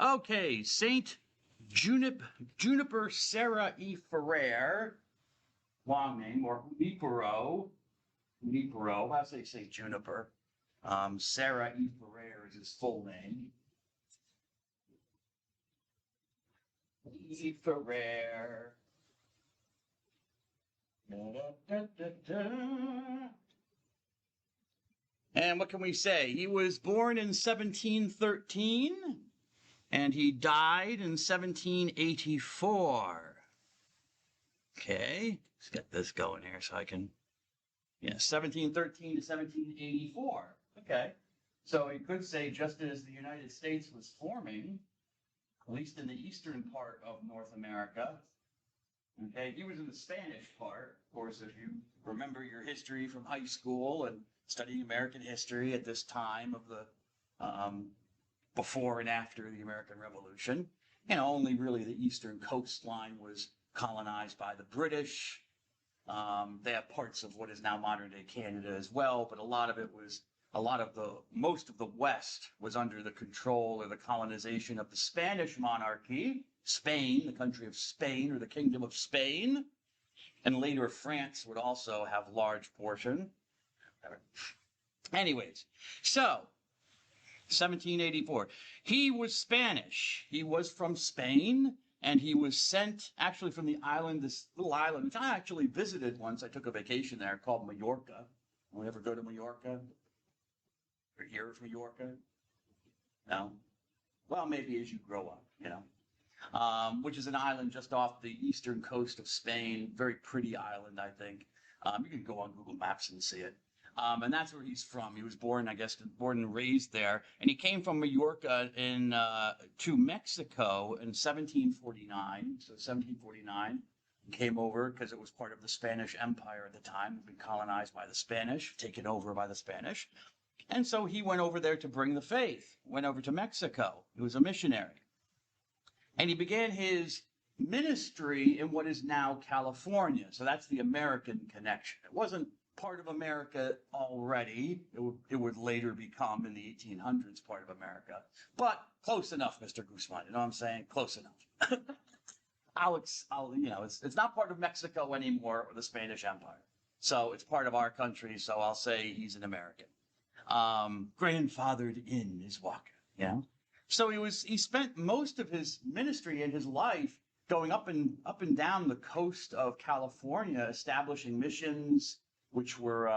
Okay, Saint Juniper Sarah E. Ferrer, long name, or Junipero. How do they say Juniper? Sarah E. Ferrer is his full name. E. Ferrer. Da, da, da, da. And what can we say? He was born in 1713 and he died in 1784. Okay, let's get this going here so I can, 1713 to 1784. Okay, so you could say just as the United States was forming, at least in the eastern part of North America, okay, he was in the Spanish part. Of course, if you remember your history from high school and studying American history at this time of the before and after the American Revolution, only really the eastern coastline was colonized by the British. They have parts of what is now modern day Canada as well, but most of the West was under the control or the colonization of the Spanish monarchy, Spain, the country of Spain or the Kingdom of Spain, and later France would also have large portion. Anyways, so 1784. He was Spanish. He was from Spain, and he was sent actually from the island, this little island, which I actually visited once. I took a vacation there called Majorca. Anyone ever go to Majorca? Or hear of Majorca? No? Well, maybe as you grow up, which is an island just off the eastern coast of Spain. Very pretty island, I think. You can go on Google Maps and see it. And that's where he's from. He was born, I guess, born and raised there. And he came from Majorca to Mexico in 1749. So 1749, came over because it was part of the Spanish Empire at the time. Had been colonized by the Spanish, taken over by the Spanish. And so he went over there to bring the faith, went over to Mexico. He was a missionary. And he began his ministry in what is now California. So that's the American connection. It wasn't part of America already. It would later become in the 1800s part of America. But close enough, Mr. Guzman. You know what I'm saying? Close enough. It's not part of Mexico anymore or the Spanish Empire. So it's part of our country. So I'll say he's an American. Grandfathered in is Waka. So he spent most of his ministry and his life going up and down the coast of California, establishing missions, which were,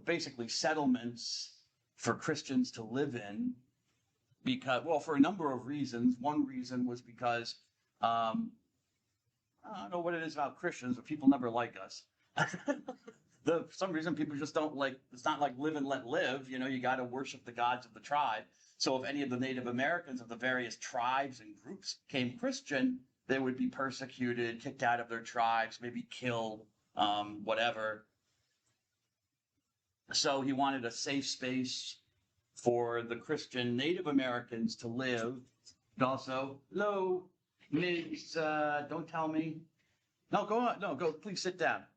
basically settlements for Christians to live in for a number of reasons. One reason was because, I don't know what it is about Christians, but people never like us. For some reason, people just don't like, it's not like live and let live. You got to worship the gods of the tribe. So if any of the Native Americans of the various tribes and groups became Christian, they would be persecuted, kicked out of their tribes, maybe killed, whatever. So he wanted a safe space for the Christian Native Americans to live. And also, hello, Ms. Don't tell me. No, go on. No, go. Please sit down.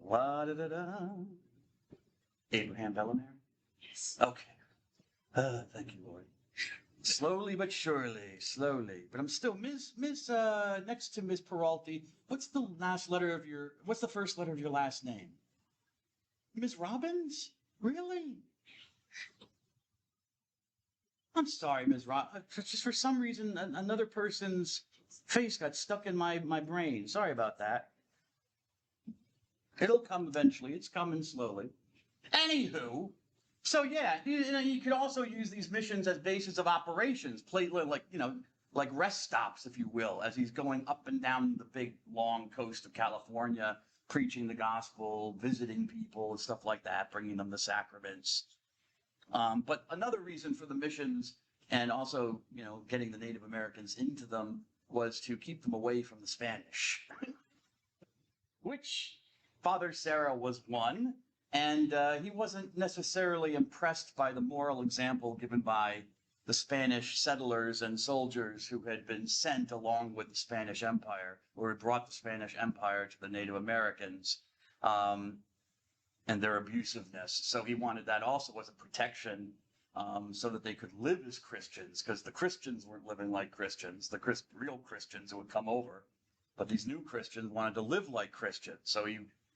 La-da-da-da. Abraham Bellamere? Yes. Okay. Thank you, Lord. Slowly but surely, slowly. But I'm still, next to Ms. Peralty, what's the first letter of your last name? Ms. Robbins? Really? I'm sorry, Ms. Robbins. Just for some reason, another person's face got stuck in my brain. Sorry about that. It'll come eventually. It's coming slowly. Anywho, so yeah, you could also use these missions as bases of operations, like rest stops, if you will, as he's going up and down the big, long coast of California, preaching the gospel, visiting people and stuff like that, bringing them the sacraments. But another reason for the missions and also, getting the Native Americans into them was to keep them away from the Spanish, which Father Serra was one. And he wasn't necessarily impressed by the moral example given by the Spanish settlers and soldiers who had been sent along with the Spanish Empire, or had brought the Spanish Empire to the Native Americans. and their abusiveness. So he wanted that also as a protection, so that they could live as Christians, because the Christians weren't living like Christians, the real Christians who would come over. But these new Christians wanted to live like Christians. So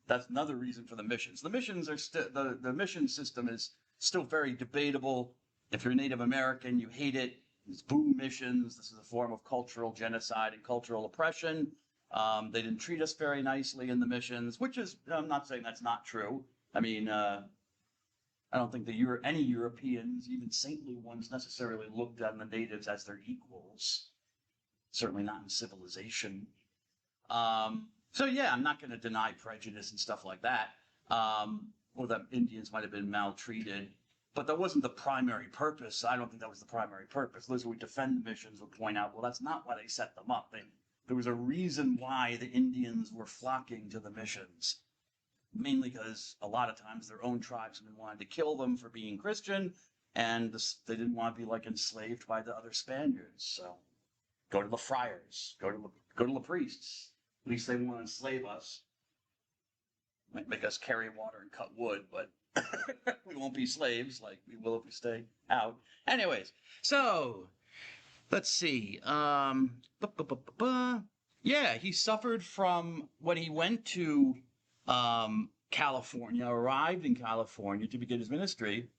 that's another reason for the missions. The missions are still, the mission system is still very debatable. If you're Native American, you hate it. It's boom missions. This is a form of cultural genocide and cultural oppression. They didn't treat us very nicely in the missions, which is, I'm not saying that's not true. I mean, I don't think any Europeans, even saintly ones, necessarily looked on the natives as their equals. Certainly not in civilization. So yeah, I'm not going to deny prejudice and stuff like that, or that Indians might have been maltreated, but that wasn't the primary purpose. I don't think that was the primary purpose. Those who would defend the missions would point out, well, that's not why they set them up. There was a reason why the Indians were flocking to the missions, mainly because a lot of times their own tribesmen wanted to kill them for being Christian, and they didn't want to be like enslaved by the other Spaniards. So go to the friars, go to the priests. At least they won't enslave us. Might make us carry water and cut wood, but we won't be slaves like we will if we stay out. Anyways, so let's see. Yeah, he suffered from when he went to California, arrived in California to begin his ministry.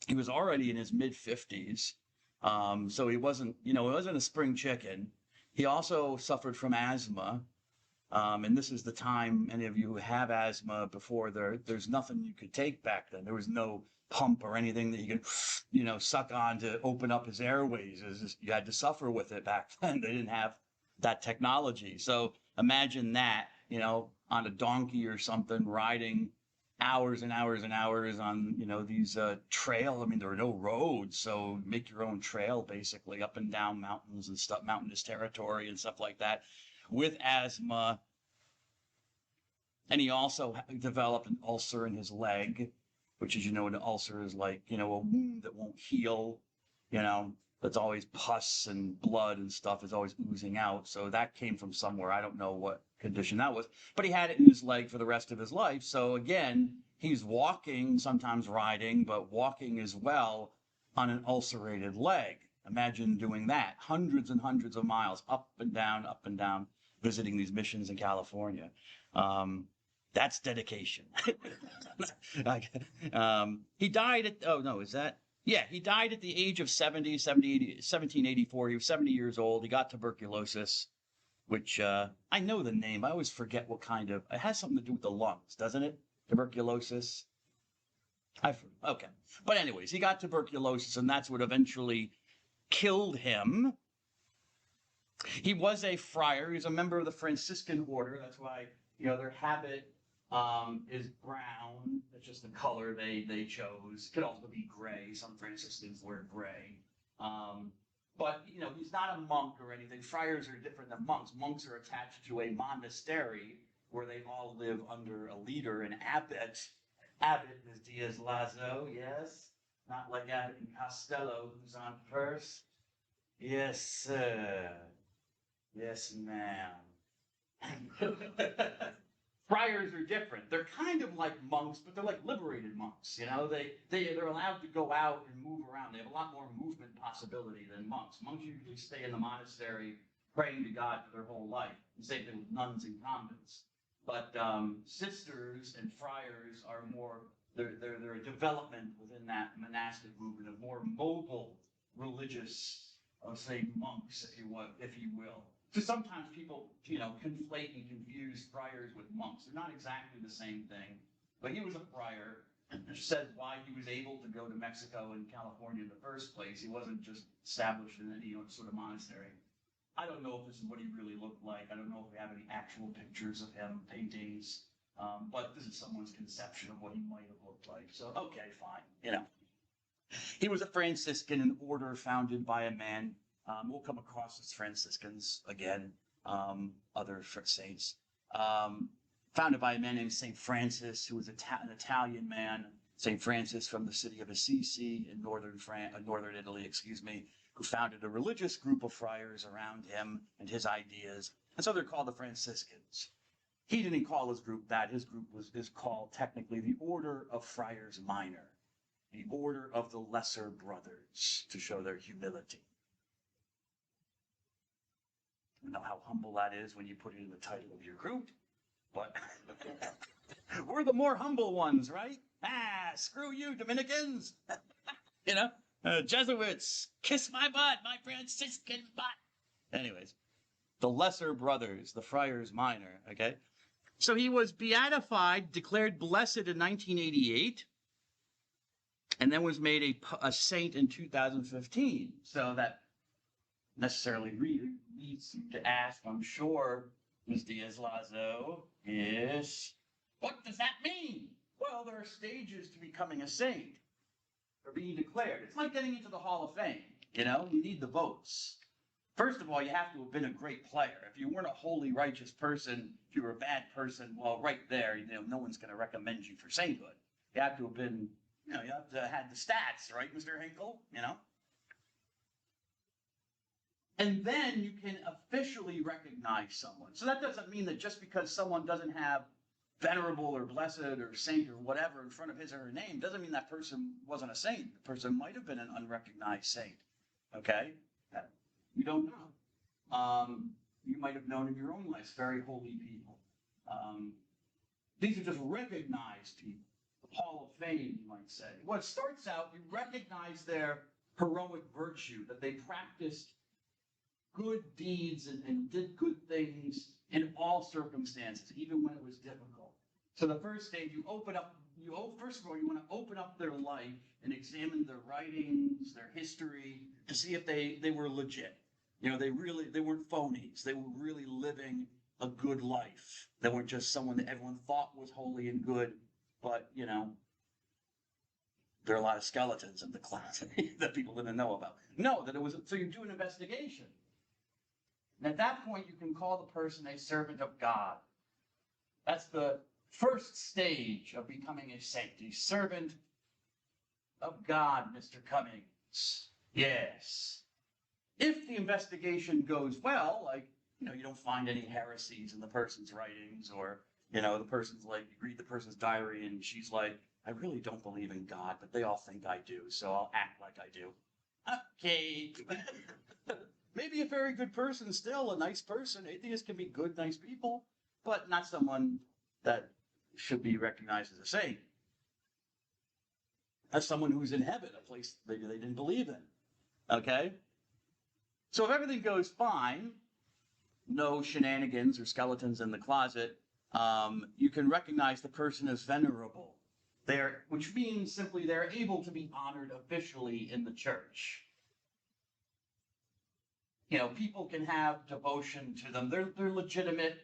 He was already in his mid-50s. So he wasn't a spring chicken. He also suffered from asthma. And this is the time, any of you who have asthma before, there's nothing you could take back then. There was no pump or anything that you could, suck on to open up his airways. You had to suffer with it back then. They didn't have that technology. So imagine that, on a donkey or something, riding hours and hours and hours on, these trail. I mean, there were no roads, so make your own trail basically up and down mountains and stuff, mountainous territory and stuff like that, with asthma. And he also developed an ulcer in his leg, which is, an ulcer is like, a wound that won't heal, that's always pus and blood and stuff is always oozing out. So that came from somewhere. I don't know what condition that was, but he had it in his leg for the rest of his life. So again, he's walking, sometimes riding, but walking as well on an ulcerated leg. Imagine doing that, hundreds and hundreds of miles, up and down, visiting these missions in California. That's dedication. He died at, he died at the age of 1784. He was 70 years old. He got tuberculosis, which I know the name. I always forget what kind of, it has something to do with the lungs, doesn't it? Tuberculosis. Okay. But anyways, he got tuberculosis, and that's what eventually killed him. He was a friar. He was a member of the Franciscan order. That's why, their habit is brown. That's just the color they chose. Could also be gray. Some Franciscans wear gray. But, he's not a monk or anything. Friars are different than monks. Monks are attached to a monastery where they all live under a leader, an abbot. Abbot is Diaz Lazo, yes? Not like Abbott and Costello, who's on first. Yes, sir. Yes, ma'am. Friars are different. They're kind of like monks, but they're like liberated monks. They're allowed to go out and move around. They have a lot more movement possibility than monks. Monks usually stay in the monastery praying to God for their whole life. The same thing with nuns and convents. But sisters and friars are more, they're a development within that monastic movement of more mobile religious, say, monks, if you will. So sometimes people, conflate and confuse friars with monks. They're not exactly the same thing. But he was a friar, which says why he was able to go to Mexico and California in the first place. He wasn't just established in any sort of monastery. I don't know if this is what he really looked like. I don't know if we have any actual pictures of him, paintings. But this is someone's conception of what he might have looked like. So, okay, fine. He was a Franciscan, an order founded by a man. We'll come across as Franciscans again, other saints. Founded by a man named St. Francis, who was an Italian man. St. Francis from the city of Assisi in northern Italy, who founded a religious group of friars around him and his ideas. And so they're called the Franciscans. He didn't call his group that. His group is called technically the Order of Friars Minor, the Order of the Lesser Brothers, to show their humility. I don't know how humble that is when you put it in the title of your group, but we're the more humble ones, right? Screw you, Dominicans. You know, Jesuits, kiss my butt, my Franciscan butt. Anyways, the Lesser Brothers, the Friars Minor, okay? So he was beatified, declared blessed in 1988, and then was made a saint in 2015. So that necessarily leads to ask, I'm sure, Ms. Diaz-Lazo, yes, what does that mean? Well, there are stages to becoming a saint, or being declared. It's like getting into the Hall of Fame, you know? You need the votes. First of all, you have to have been a great player. If you weren't a holy, righteous person, if you were a bad person, well, right there, you know, no one's going to recommend you for sainthood. You have to have been, you know, you have to have had the stats, right, Mr. Hinkle? You know? And then you can officially recognize someone. So that doesn't mean that just because someone doesn't have venerable or blessed or saint or whatever in front of his or her name, doesn't mean that person wasn't a saint. The person might have been an unrecognized saint. Okay? You don't know. You might have known in your own life very holy people. These are just recognized people. Hall of Fame, you might say. Well, it starts out, you recognize their heroic virtue, that they practiced good deeds and did good things in all circumstances, even when it was difficult. So the first stage, first of all, you want to open up their life and examine their writings, their history, to see if they were legit. You know, they weren't phonies. They were really living a good life. They weren't just someone that everyone thought was holy and good, but, you know, there are a lot of skeletons in the closet that people didn't know about. No, that it was, so you do an investigation. And at that point, you can call the person a servant of God. That's the first stage of becoming a saint, a servant of God, Mr. Cummings. Yes. If the investigation goes well, like, you know, you don't find any heresies in the person's writings, or, you know, the person's like, you read the person's diary and she's like, I really don't believe in God, but they all think I do, so I'll act like I do. Okay. Maybe a very good person still, a nice person. Atheists can be good, nice people, but not someone that should be recognized as a saint. That's someone who's in heaven, a place they didn't believe in. Okay? So if everything goes fine, no shenanigans or skeletons in the closet, you can recognize the person as venerable. Which means simply they're able to be honored officially in the church. You know, people can have devotion to them. They're legitimate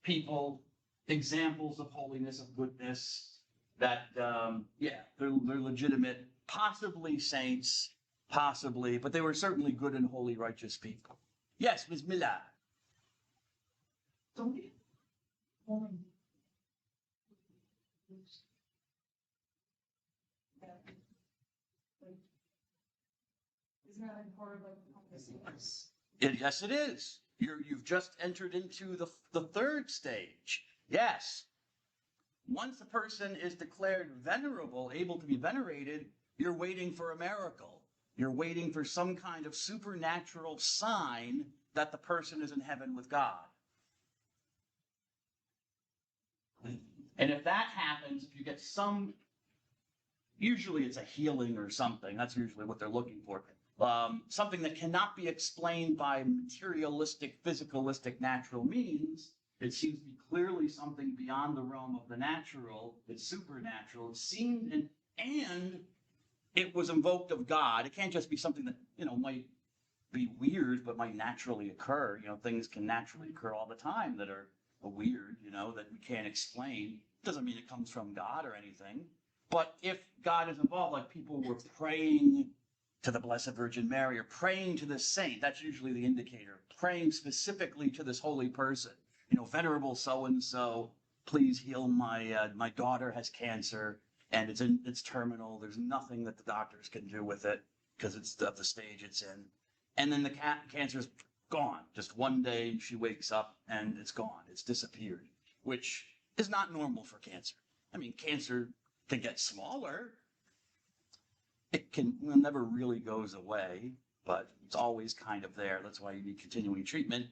people, examples of holiness, of goodness, that, they're legitimate, possibly saints, possibly, but they were certainly good and holy, righteous people. Yes, Ms. Miller. Isn't that like part of like Yes, it is. You've just entered into the third stage. Yes. Once a person is declared venerable, able to be venerated, you're waiting for a miracle. You're waiting for some kind of supernatural sign that the person is in heaven with God. And if that happens, if you get usually it's a healing or something. That's usually what they're looking for. Something that cannot be explained by materialistic, physicalistic, natural means. It seems to be clearly something beyond the realm of the natural. It's supernatural. It seemed, and it was invoked of God. It can't just be something that, you know, might be weird, but might naturally occur. You know, things can naturally occur all the time that are weird, you know, that we can't explain. Doesn't mean it comes from God or anything. But if God is involved, like people were praying to the Blessed Virgin Mary or praying to this saint, that's usually the indicator. Praying specifically to this holy person. You know, venerable so-and-so, please heal my daughter has cancer and it's terminal. There's nothing that the doctors can do with it because it's at the stage it's in. And then the cancer's gone. Just one day she wakes up and it's gone. It's disappeared. which is not normal for cancer. I mean, cancer can get smaller. Well, never really goes away, but it's always kind of there. That's why you need continuing treatment.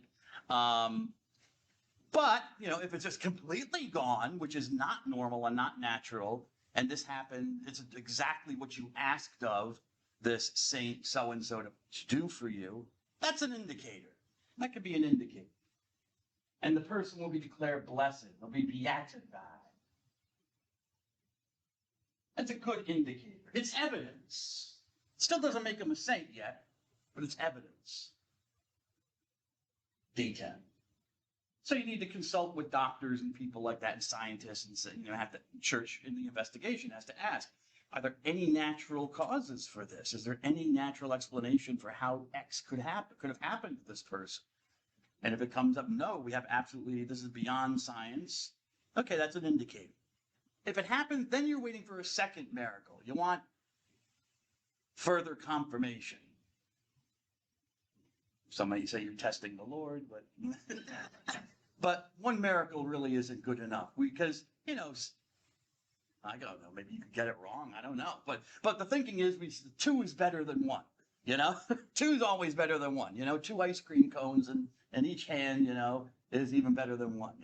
But, if it's just completely gone, which is not normal and not natural, and this happened, it's exactly what you asked of this saint so-and-so to do for you, that's an indicator. That could be an indicator. And the person will be declared blessed. They'll be beatified. That's a good indicator. It's evidence. Still doesn't make them a saint yet, but it's evidence. D10. So you need to consult with doctors and people like that and scientists and say, church in the investigation has to ask, are there any natural causes for this? Is there any natural explanation for how X could have happened to this person? And if it comes up, no, this is beyond science. Okay, that's an indicator. If it happens, then you're waiting for a second miracle. You want further confirmation. Some may say you're testing the Lord, but but one miracle really isn't good enough because, I don't know, maybe you could get it wrong. I don't know. But the thinking is two is better than one, two is always better than one, 2 ice cream cones and each hand, is even better than one,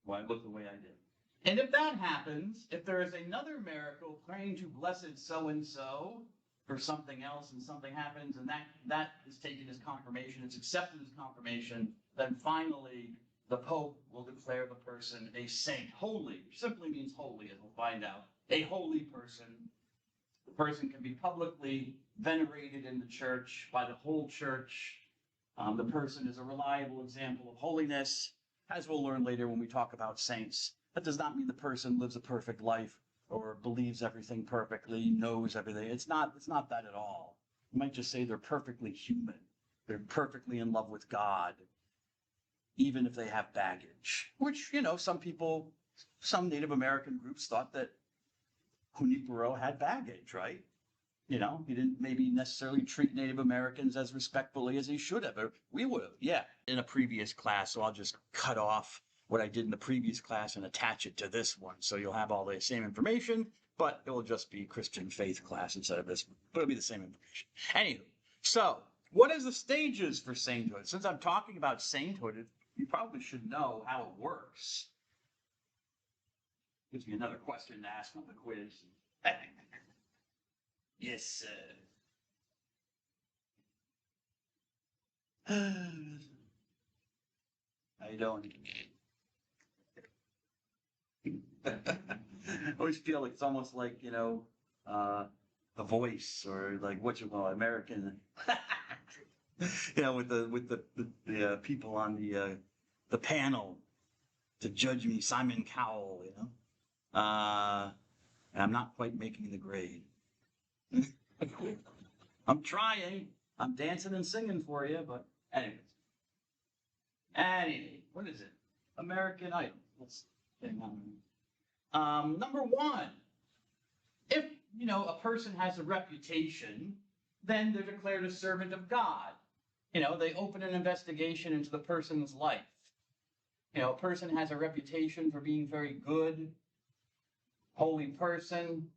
Well, I look the way I did. And if that happens, if there is another miracle praying to blessed so-and-so for something else and something happens and that is taken as confirmation, it's accepted as confirmation, then finally the Pope will declare the person a saint. Holy simply means holy, as we'll find out. A holy person. The person can be publicly venerated in the church by the whole church. The person is a reliable example of holiness. As we'll learn later when we talk about saints, that does not mean the person lives a perfect life or believes everything perfectly, knows everything. It's not that at all. You might just say they're perfectly human. They're perfectly in love with God, even if they have baggage. Which, some Native American groups thought that Junipero had baggage, right? He didn't maybe necessarily treat Native Americans as respectfully as he should have, or we would have, yeah, in a previous class. So I'll just cut off what I did in the previous class and attach it to this one. So you'll have all the same information, but it will just be Christian faith class instead of this one. But it'll be the same information. Anywho, so what is the stages for sainthood? Since I'm talking about sainthood, you probably should know how it works. Gives me another question to ask on the quiz. Yes, sir. How you doing? I always feel like it's almost like, The Voice or like American, with the people on the panel to judge me, Simon Cowell, and I'm not quite making the grade. I'm trying. I'm dancing and singing for you, but anyways. What is it? American Idol. Let's hang on. Number 1, if a person has a reputation, then they're declared a servant of God. They open an investigation into the person's life. A person has a reputation for being very good, holy person,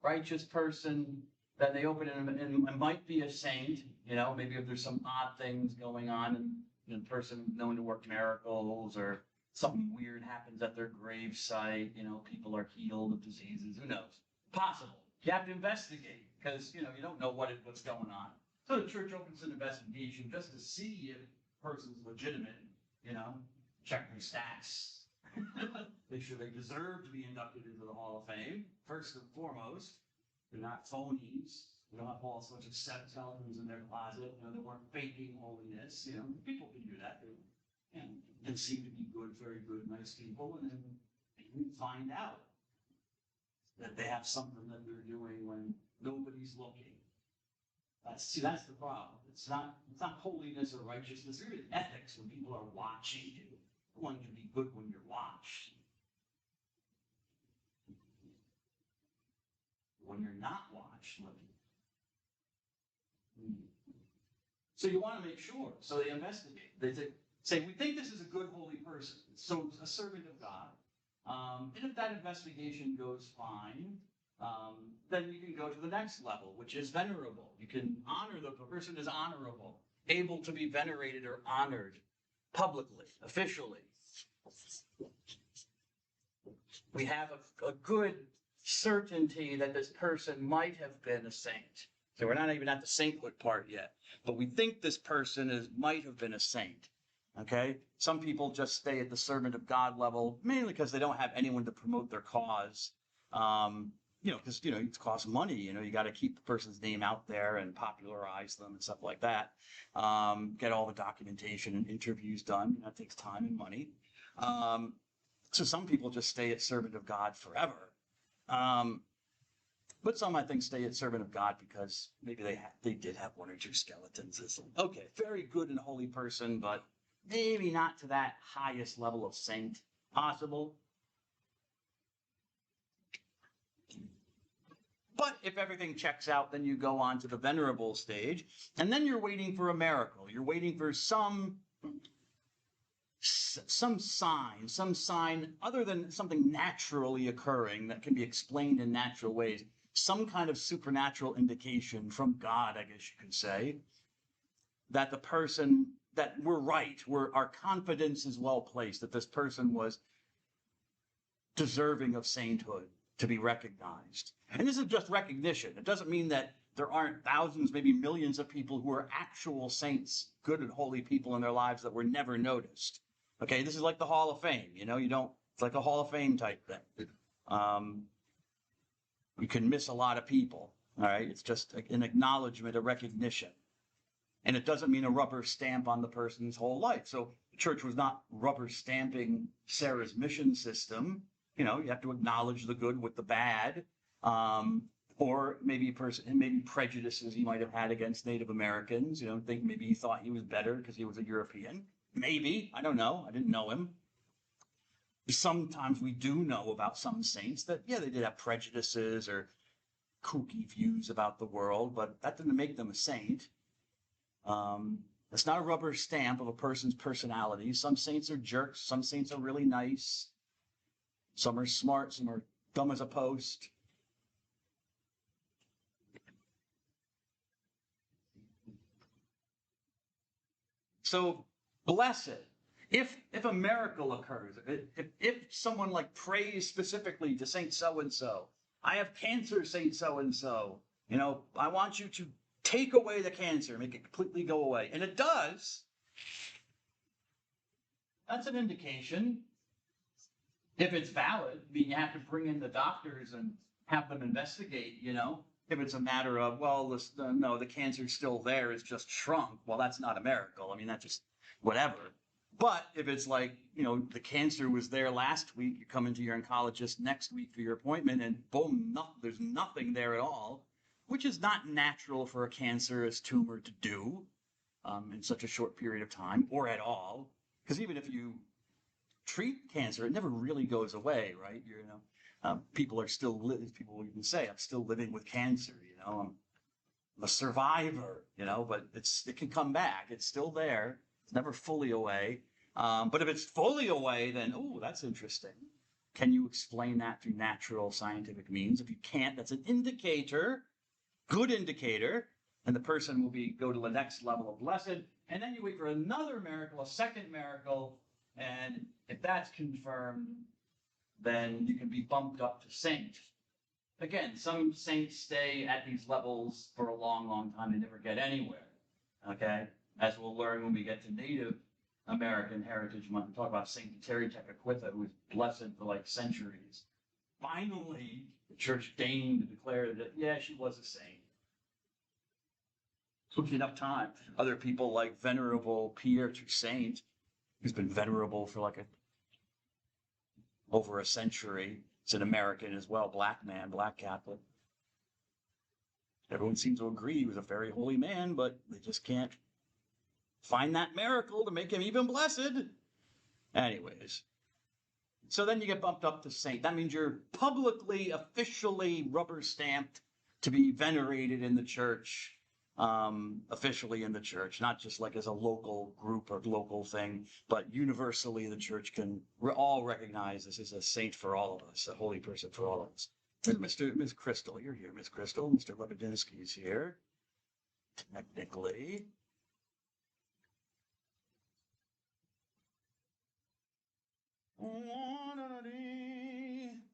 righteous person, then they open it and might be a saint, maybe if there's some odd things going on and the person known to work miracles or something weird happens at their grave site, people are healed of diseases, who knows? Possible. You have to investigate because, you don't know what's going on. So the church opens an investigation just to see if the person's legitimate, check their stats. Make sure they deserve to be inducted into the Hall of Fame, first and foremost. They're not phonies. They don't have all sorts of skeletons in their closet. They weren't faking holiness. People can do that. They seem to be good, very good, nice people, and then you find out that they have something that they're doing when nobody's looking. That's the problem. It's not holiness or righteousness. There is ethics when people are watching you. One can be good when you're watched. When you're not watched, so you want to make sure. So they investigate. They say, say, we think this is a good, holy person, so a servant of God. And if that investigation goes fine, then you can go to the next level, which is venerable. You can honor the person is honorable, able to be venerated or honored publicly, officially. We have a good certainty that this person might have been a saint. So we're not even at the sainthood part yet, but we think this person might have been a saint. Okay? Some people just stay at the servant of God level, mainly because they don't have anyone to promote their cause. Because, it costs money. You got to keep the person's name out there and popularize them and stuff like that. Get all the documentation and interviews done. That takes time and money. So some people just stay at servant of God forever. But some, I think, stay at servant of God because maybe they did have one or two skeletons. It's like, okay, very good and holy person, but maybe not to that highest level of saint possible. But if everything checks out, then you go on to the venerable stage, and then you're waiting for a miracle. You're waiting for some sign other than something naturally occurring that can be explained in natural ways. Some kind of supernatural indication from God, I guess you could say, that that we're right, our confidence is well placed, that this person was deserving of sainthood to be recognized. And this is just recognition. It doesn't mean that there aren't thousands, maybe millions of people who are actual saints, good and holy people in their lives that were never noticed. Okay, this is like the Hall of Fame. It's like a Hall of Fame type thing. You can miss a lot of people. All right, it's just an acknowledgement, a recognition. And it doesn't mean a rubber stamp on the person's whole life. So the church was not rubber stamping Sarah's mission system. You have to acknowledge the good with the bad, or maybe prejudices he might have had against Native Americans. Think maybe he thought he was better because he was a European. Maybe, I don't know. I didn't know him. Sometimes we do know about some saints that, they did have prejudices or kooky views about the world, but that didn't make them a saint. It's not a rubber stamp of a person's personality. Some saints are jerks. Some saints are really nice. Some are smart. Some are dumb as a post. So, blessed. If a miracle occurs, if someone prays specifically to Saint so-and-so, I have cancer, Saint so-and-so, I want you to take away the cancer, make it completely go away. And it does. That's an indication. If it's valid, you have to bring in the doctors and have them investigate, If it's a matter of, no, the cancer's still there, it's just shrunk. Well, that's not a miracle. That's just whatever. But if it's the cancer was there last week, you come into your oncologist next week for your appointment and boom, there's nothing there at all, which is not natural for a cancerous tumor to do in such a short period of time or at all. Because even if you treat cancer, it never really goes away, right? People are still living. People even say, "I'm still living with cancer." I'm a survivor. But it can come back. It's still there. It's never fully away. But if it's fully away, then that's interesting. Can you explain that through natural scientific means? If you can't, that's an indicator, good indicator, and the person will go to the next level of blessed. And then you wait for another miracle, a second miracle. And if that's confirmed, then you can be bumped up to saint. Again, some saints stay at these levels for a long, long time. They never get anywhere. Okay? As we'll learn when we get to Native American Heritage Month, we talk about Saint Terry Tekakwitha, who was blessed for centuries. Finally, the church deigned to declare that, she was a saint. Took enough time. Other people like Venerable Pierre Toussaint, who's been venerable for over a century. It's an American as well, black man, black Catholic. Everyone seems to agree he was a very holy man, but they just can't find that miracle to make him even blessed. Anyways, so then you get bumped up to saint. That means you're publicly, officially rubber stamped to be venerated in the church. officially in the church, not just like as a local group or local thing, but universally the church can all recognize this is a saint for all of us, a holy person for all of us. Miss Crystal, you're here, Miss Crystal. Mr. Lebedinsky is here. Technically.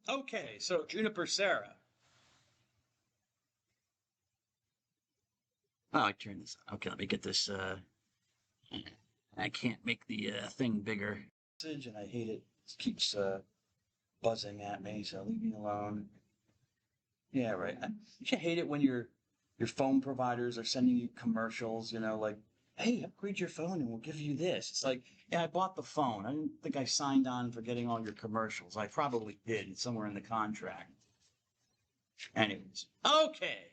Okay, so Juniper Sarah. Oh, I turn this on. Okay, let me get this. I can't make the thing bigger. And I hate it. It keeps buzzing at me, so leave me alone. Yeah, right. You hate it when your phone providers are sending you commercials, like, hey, upgrade your phone and we'll give you this. It's like, yeah, I bought the phone. I didn't think I signed on for getting all your commercials. I probably did. It's somewhere in the contract. Anyways, okay.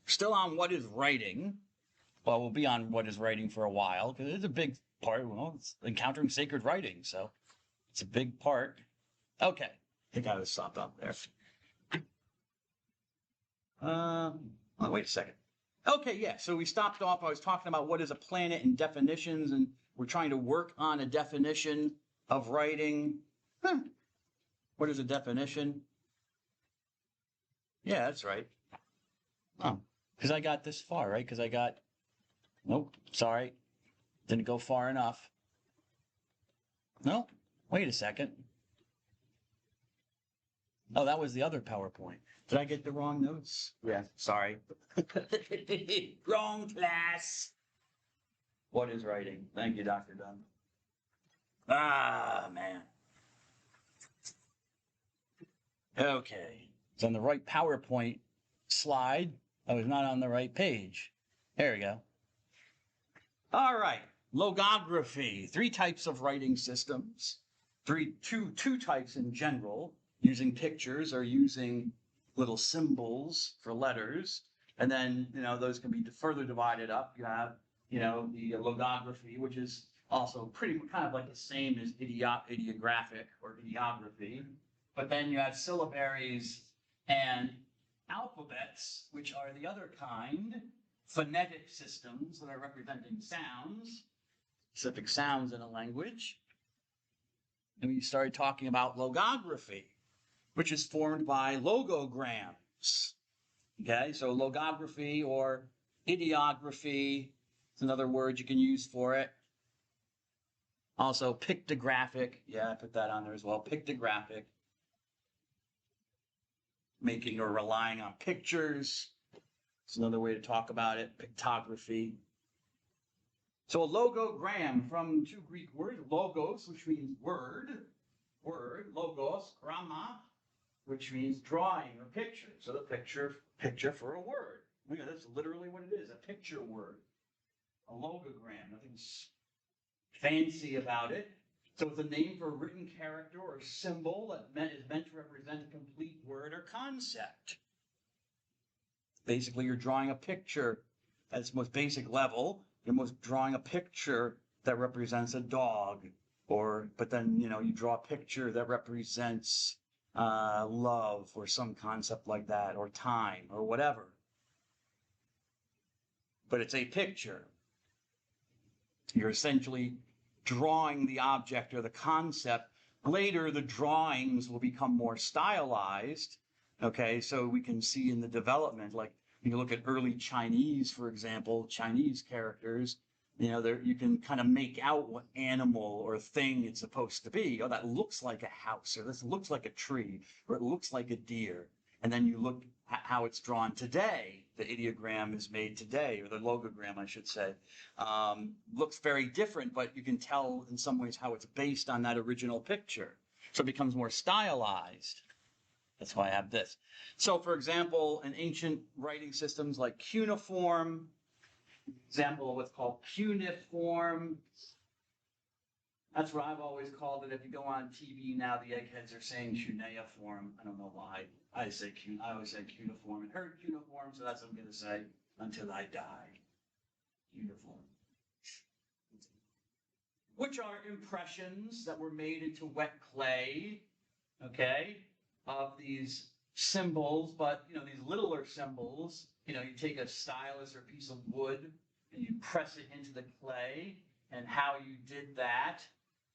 Still on what is writing. Well, we'll be on what is writing for a while because it's a big part. Well, it's encountering sacred writing, so it's a big part. Okay, I think I was stopped up there. Oh, wait a second. Okay, yeah. So we stopped off. I was talking about what is a planet and definitions, and we're trying to work on a definition of writing. What is a definition? Yeah, that's right. Oh, because I got this far, right? Because I got. Nope, sorry. Didn't go far enough. No, wait a second. Oh, that was the other PowerPoint. Did I get the wrong notes? Yeah, sorry. Wrong class. What is writing? Thank you, Dr. Dunn. Ah, man. Okay. It's on the right PowerPoint slide. I was not on the right page. There we go. All right. Logography. 3 types of writing systems. Two types in general, using pictures or using little symbols for letters. And then, those can be further divided up. You have, the logography, which is also pretty kind of like the same as ideographic or ideography. But then you have syllabaries and alphabets, which are the other kind, phonetic systems that are representing sounds, specific sounds in a language. And we started talking about logography, which is formed by logograms. Okay, so logography or ideography is another word you can use for it. Also pictographic, yeah, I put that on there as well, pictographic, making or relying on pictures. It's another way to talk about it, pictography. So a logogram from 2 Greek words, logos, which means word, logos, gramma, which means drawing or picture. So the picture for a word. Look at that's literally what it is, a picture word. A logogram, nothing's fancy about it. So it's a name for a written character or symbol that is meant to represent a complete word or concept. Basically, you're drawing a picture at its most basic level. You're drawing a picture that represents a dog, but then, you draw a picture that represents love or some concept like that, or time, or whatever. But it's a picture. You're essentially drawing the object or the concept. Later, the drawings will become more stylized. Okay, so we can see in the development, like you look at early Chinese, for example, Chinese characters, you can kind of make out what animal or thing it's supposed to be. Oh, that looks like a house, or this looks like a tree, or it looks like a deer. And then you look at how it's drawn today. The ideogram is made today, or the logogram, I should say. Looks very different, but you can tell in some ways how it's based on that original picture. So it becomes more stylized. That's why I have this. So, for example, in ancient writing systems like cuneiform, example of what's called cuneiform. That's what I've always called it. If you go on TV now, the eggheads are saying cuneiform. I don't know why. I always say cuneiform and heard cuneiform, so that's what I'm going to say until I die. Cuneiform. Which are impressions that were made into wet clay, okay, of these symbols, but, these littler symbols you take a stylus or a piece of wood and you press it into the clay, and how you did that,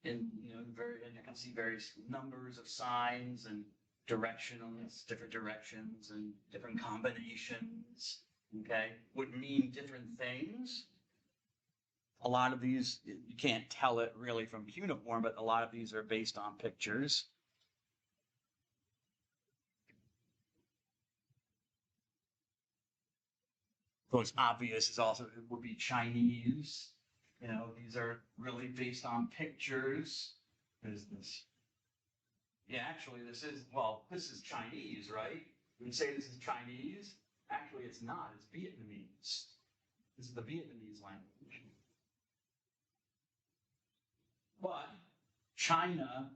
and and you can see various numbers of signs and directionals, different directions and different combinations. Okay, would mean different things. A lot of these, you can't tell it really from cuneiform, but a lot of these are based on pictures. Most obvious is also, it would be Chinese. These are really based on pictures. There's this. Yeah, actually, this is Chinese, right? We say this is Chinese. Actually, it's not. It's Vietnamese. This is the Vietnamese language. But China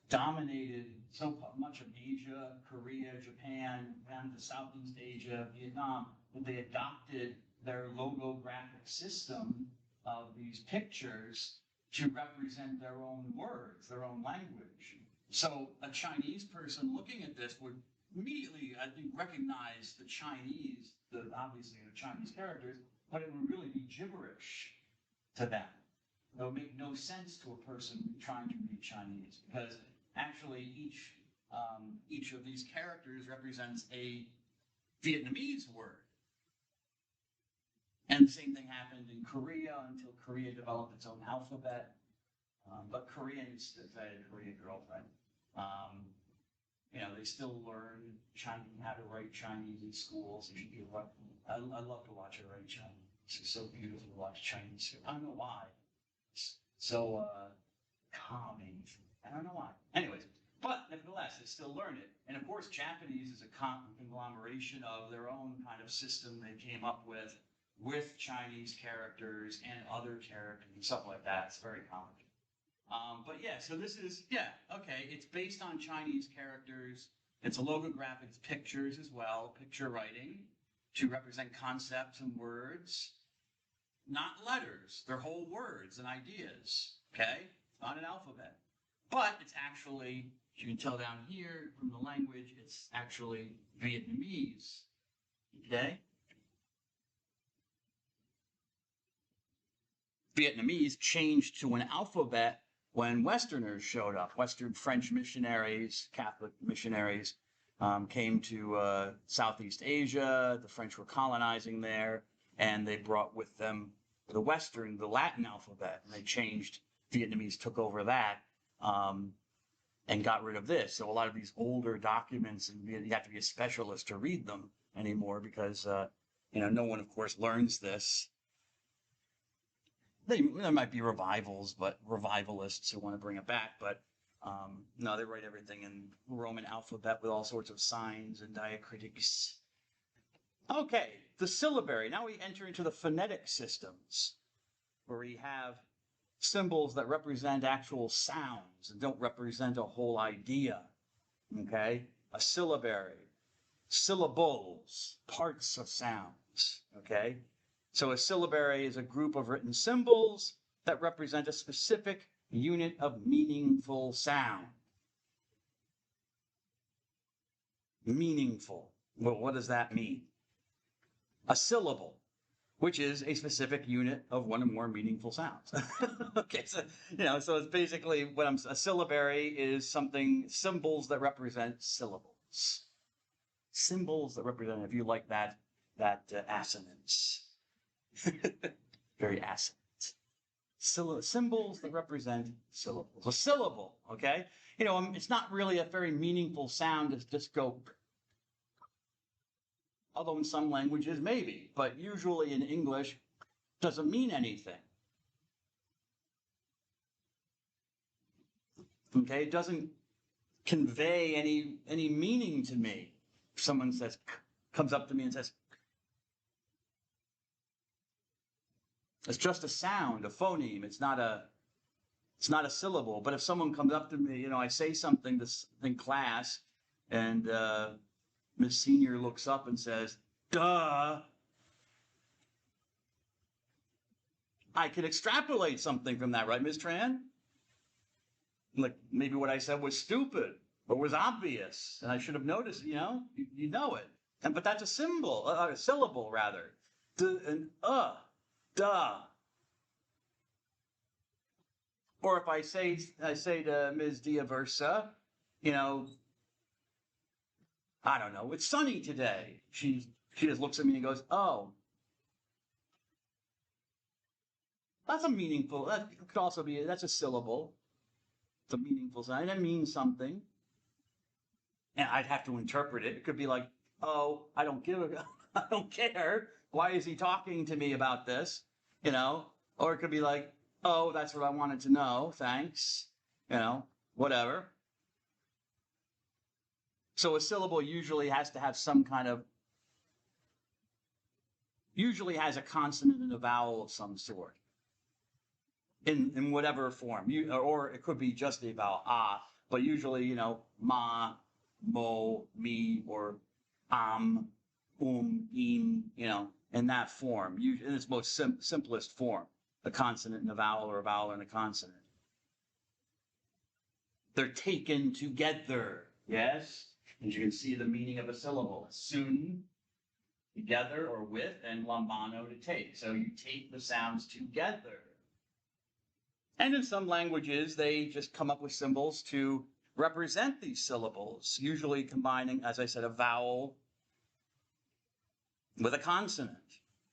dominated so much of Asia, Korea, Japan, and to Southeast Asia, Vietnam, that they adopted their logographic system of these pictures to represent their own words, their own language. So a Chinese person looking at this would immediately, I think, recognize the Chinese, obviously the Chinese characters, but it would really be gibberish to them. It would make no sense to a person trying to read Chinese, because actually each of these characters represents a Vietnamese word. And the same thing happened in Korea until Korea developed its own alphabet. But Koreans, I had a Korean girlfriend, they still learn Chinese, how to write Chinese in schools. I love to watch her write Chinese. It's so beautiful to watch Chinese. I don't know why. It's so calming. I don't know why. Anyways, but nevertheless, they still learn it. And of course, Japanese is a conglomeration of their own kind of system they came up with Chinese characters and other characters and stuff like that. It's very common. But yeah, so this is, okay, it's based on Chinese characters. It's a logographic, it's pictures as well, picture writing to represent concepts and words, not letters. They're whole words and ideas, okay? Not an alphabet. But it's actually, as you can tell down here from the language, it's actually Vietnamese, okay? Vietnamese changed to an alphabet when Westerners showed up. Western French missionaries, Catholic missionaries, came to Southeast Asia. The French were colonizing there, and they brought with them the Latin alphabet, and they changed. Vietnamese took over that and got rid of this. So a lot of these older documents, and you have to be a specialist to read them anymore, because no one, of course, learns this. There might be revivalists who want to bring it back, but no, they write everything in Roman alphabet with all sorts of signs and diacritics. Okay, the syllabary. Now we enter into the phonetic systems, where we have symbols that represent actual sounds and don't represent a whole idea. Okay, a syllabary, syllables, parts of sounds. Okay. So a syllabary is a group of written symbols that represent a specific unit of meaningful sound. Meaningful. Well, what does that mean? A syllable, which is a specific unit of one or more meaningful sounds. Okay, so so it's basically a syllabary is symbols that represent syllables. Symbols that represent, if you like that assonance. Very assonant. Symbols that represent syllables. A syllable, okay? It's not really a very meaningful sound to just go, although in some languages maybe, but usually in English doesn't mean anything. Okay, it doesn't convey any meaning to me. If someone comes up to me and says, it's just a sound, a phoneme. It's not a syllable. But if someone comes up to me, I say something in class, and Miss Senior looks up and says, "Duh," I can extrapolate something from that, right, Ms. Tran? Like maybe what I said was stupid or was obvious, and I should have noticed. You know it. And but that's a symbol, a syllable rather. D and duh. Or if I say to Ms. Diaversa, you know, I don't know, it's sunny today. She just looks at me and goes, oh, that's a meaningful. That could also be that's a syllable. It's a meaningful sign. That means something. And I'd have to interpret it. It could be like, oh, I don't give a, I don't care. Why is he talking to me about this? You know, or it could be like, oh, that's what I wanted to know. Thanks. You know, whatever. So a syllable usually has to have some kind of, usually has a consonant and a vowel of some sort in whatever form. Or it could be just a vowel, ah, but usually, you know, ma, mo, me, or im, you know, in that form, in its most simplest form, a consonant and a vowel, or a vowel and a consonant. They're taken together, yes? And you can see the meaning of a syllable. Sun, together or with, and lambano, to take. So you take the sounds together. And in some languages, they just come up with symbols to represent these syllables, usually combining, as I said, a vowel with a consonant.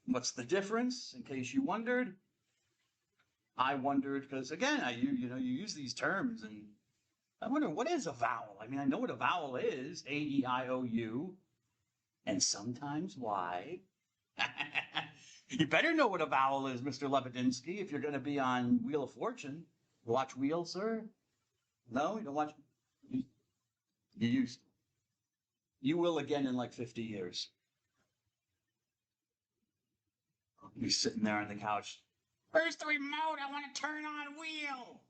What's the difference, in case you wondered? I wondered, because again, you use these terms, and I wonder, what is a vowel? I mean, I know what a vowel is, A, E, I, O, U, and sometimes Y. You better know what a vowel is, Mr. Lebedinsky, if you're going to be on Wheel of Fortune. You watch Wheel, sir? No, you don't watch? You used to. You will again in like 50 years. You're sitting there on the couch. Where's the remote? I want to turn on Wheel.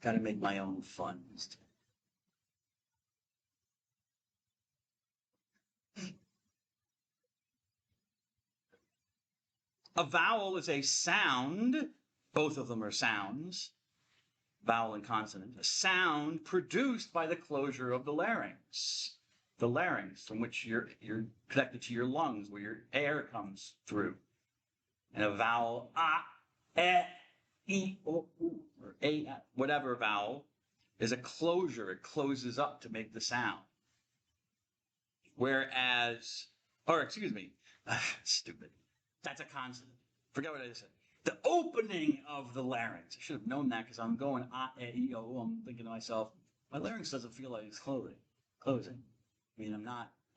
Gotta make my own fun. A vowel is a sound, both of them are sounds, vowel and consonant, a sound produced by the closure of the larynx. The larynx, from which you're connected to your lungs, where your air comes through. And a vowel, e, o, u, or a, whatever vowel, is a closure. It closes up to make the sound. Whereas, or excuse me, stupid. That's a consonant. Forget what I just said. The opening of the larynx. I should have known that because I'm going a-e-o. I'm thinking to myself, my larynx doesn't feel like it's closing. I mean,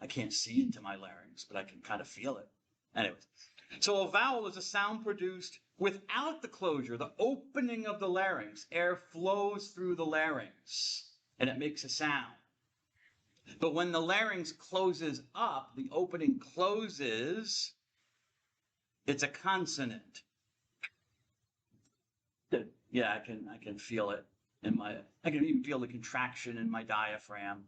I can't see into my larynx, but I can kind of feel it. Anyways, so a vowel is a sound produced without the closure, the opening of the larynx. Air flows through the larynx and it makes a sound. But when the larynx closes up, the opening closes, it's a consonant. Yeah, I can feel it I can even feel the contraction in my diaphragm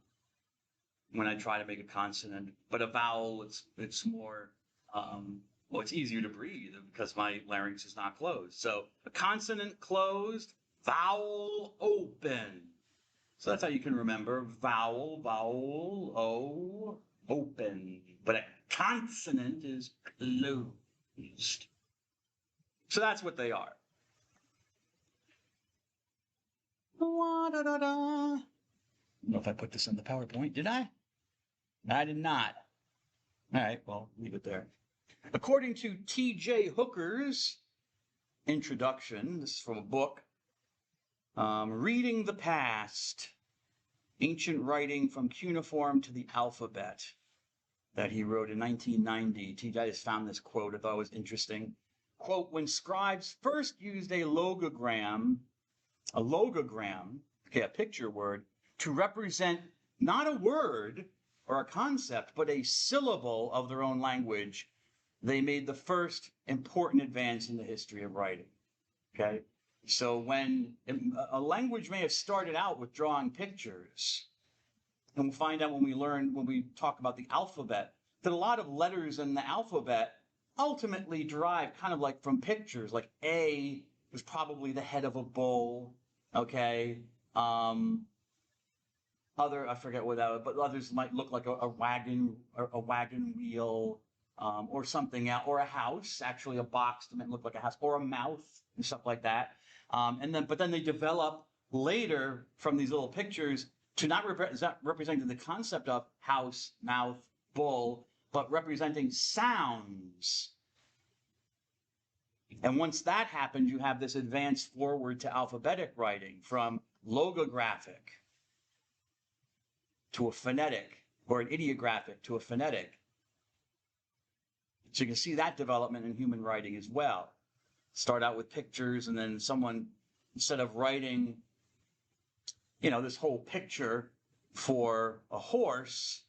when I try to make a consonant. But a vowel, it's more, well, it's easier to breathe because my larynx is not closed. So a consonant closed, vowel open. So that's how you can remember vowel, o, open. But a consonant is closed. So that's what they are. I don't know if I put this in the PowerPoint, did I? I did not. All right, well, leave it there. According to T.J. Hooker's introduction, this is from a book, Reading the Past, Ancient Writing from Cuneiform to the Alphabet, that he wrote in 1990. T.J. just found this quote I thought was interesting. Quote, when scribes first used a logogram, okay, a picture word, to represent not a word or a concept, but a syllable of their own language, they made the first important advance in the history of writing. Okay? So when a language may have started out with drawing pictures, and we'll find out when we talk about the alphabet, that a lot of letters in the alphabet ultimately derive kind of like from pictures, like A was probably the head of a bull, Okay. I forget what that, but others might look like a wagon or a wagon wheel, or something else, or a house, actually a box that might look like a house, or a mouth and stuff like that. But then they develop later from these little pictures to not representing the concept of house, mouth, bull, but representing sounds. And once that happens, you have this advance forward to alphabetic writing from logographic to a phonetic, or an ideographic to a phonetic. So you can see that development in human writing as well. Start out with pictures, and then someone, instead of writing, this whole picture for a horse,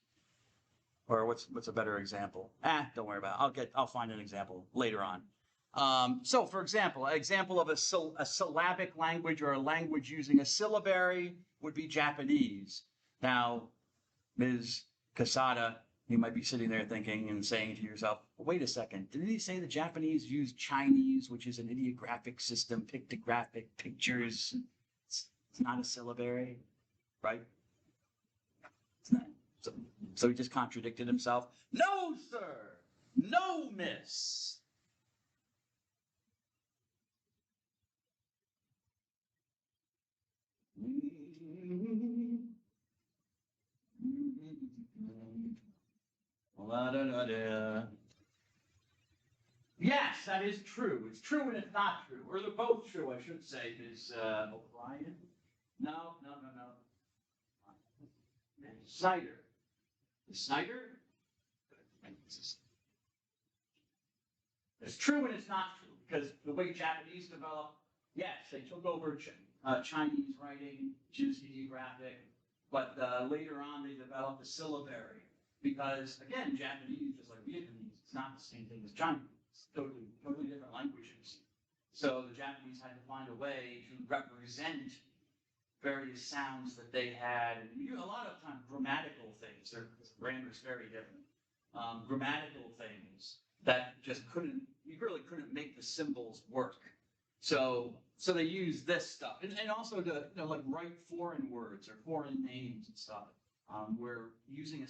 or what's a better example? Don't worry about it. I'll find an example later on. So, for example, an example of a syllabic language, or a language using a syllabary, would be Japanese. Now, Ms. Casada, you might be sitting there thinking and saying to yourself, well, wait a second, didn't he say the Japanese use Chinese, which is an ideographic system, pictographic pictures? It's not a syllabary, right? It's not. So he just contradicted himself. No, sir. No, miss. Yes, that is true. It's true and it's not true. Or they're both true, I should say, Ms. O'Brien. No. Snyder. Snyder? It's true and it's not true, because the way Japanese developed, yes, they took over Chinese writing, which is ideographic, but later on they developed a syllabary, because, again, Japanese, just like Vietnamese, it's not the same thing as Chinese. It's totally different languages. So the Japanese had to find a way to represent various sounds that they had. And a lot of times, grammatical things, their grammar's very different. Grammatical things that just you really couldn't make the symbols work. So they use this stuff, and also to like write foreign words or foreign names and stuff. We're using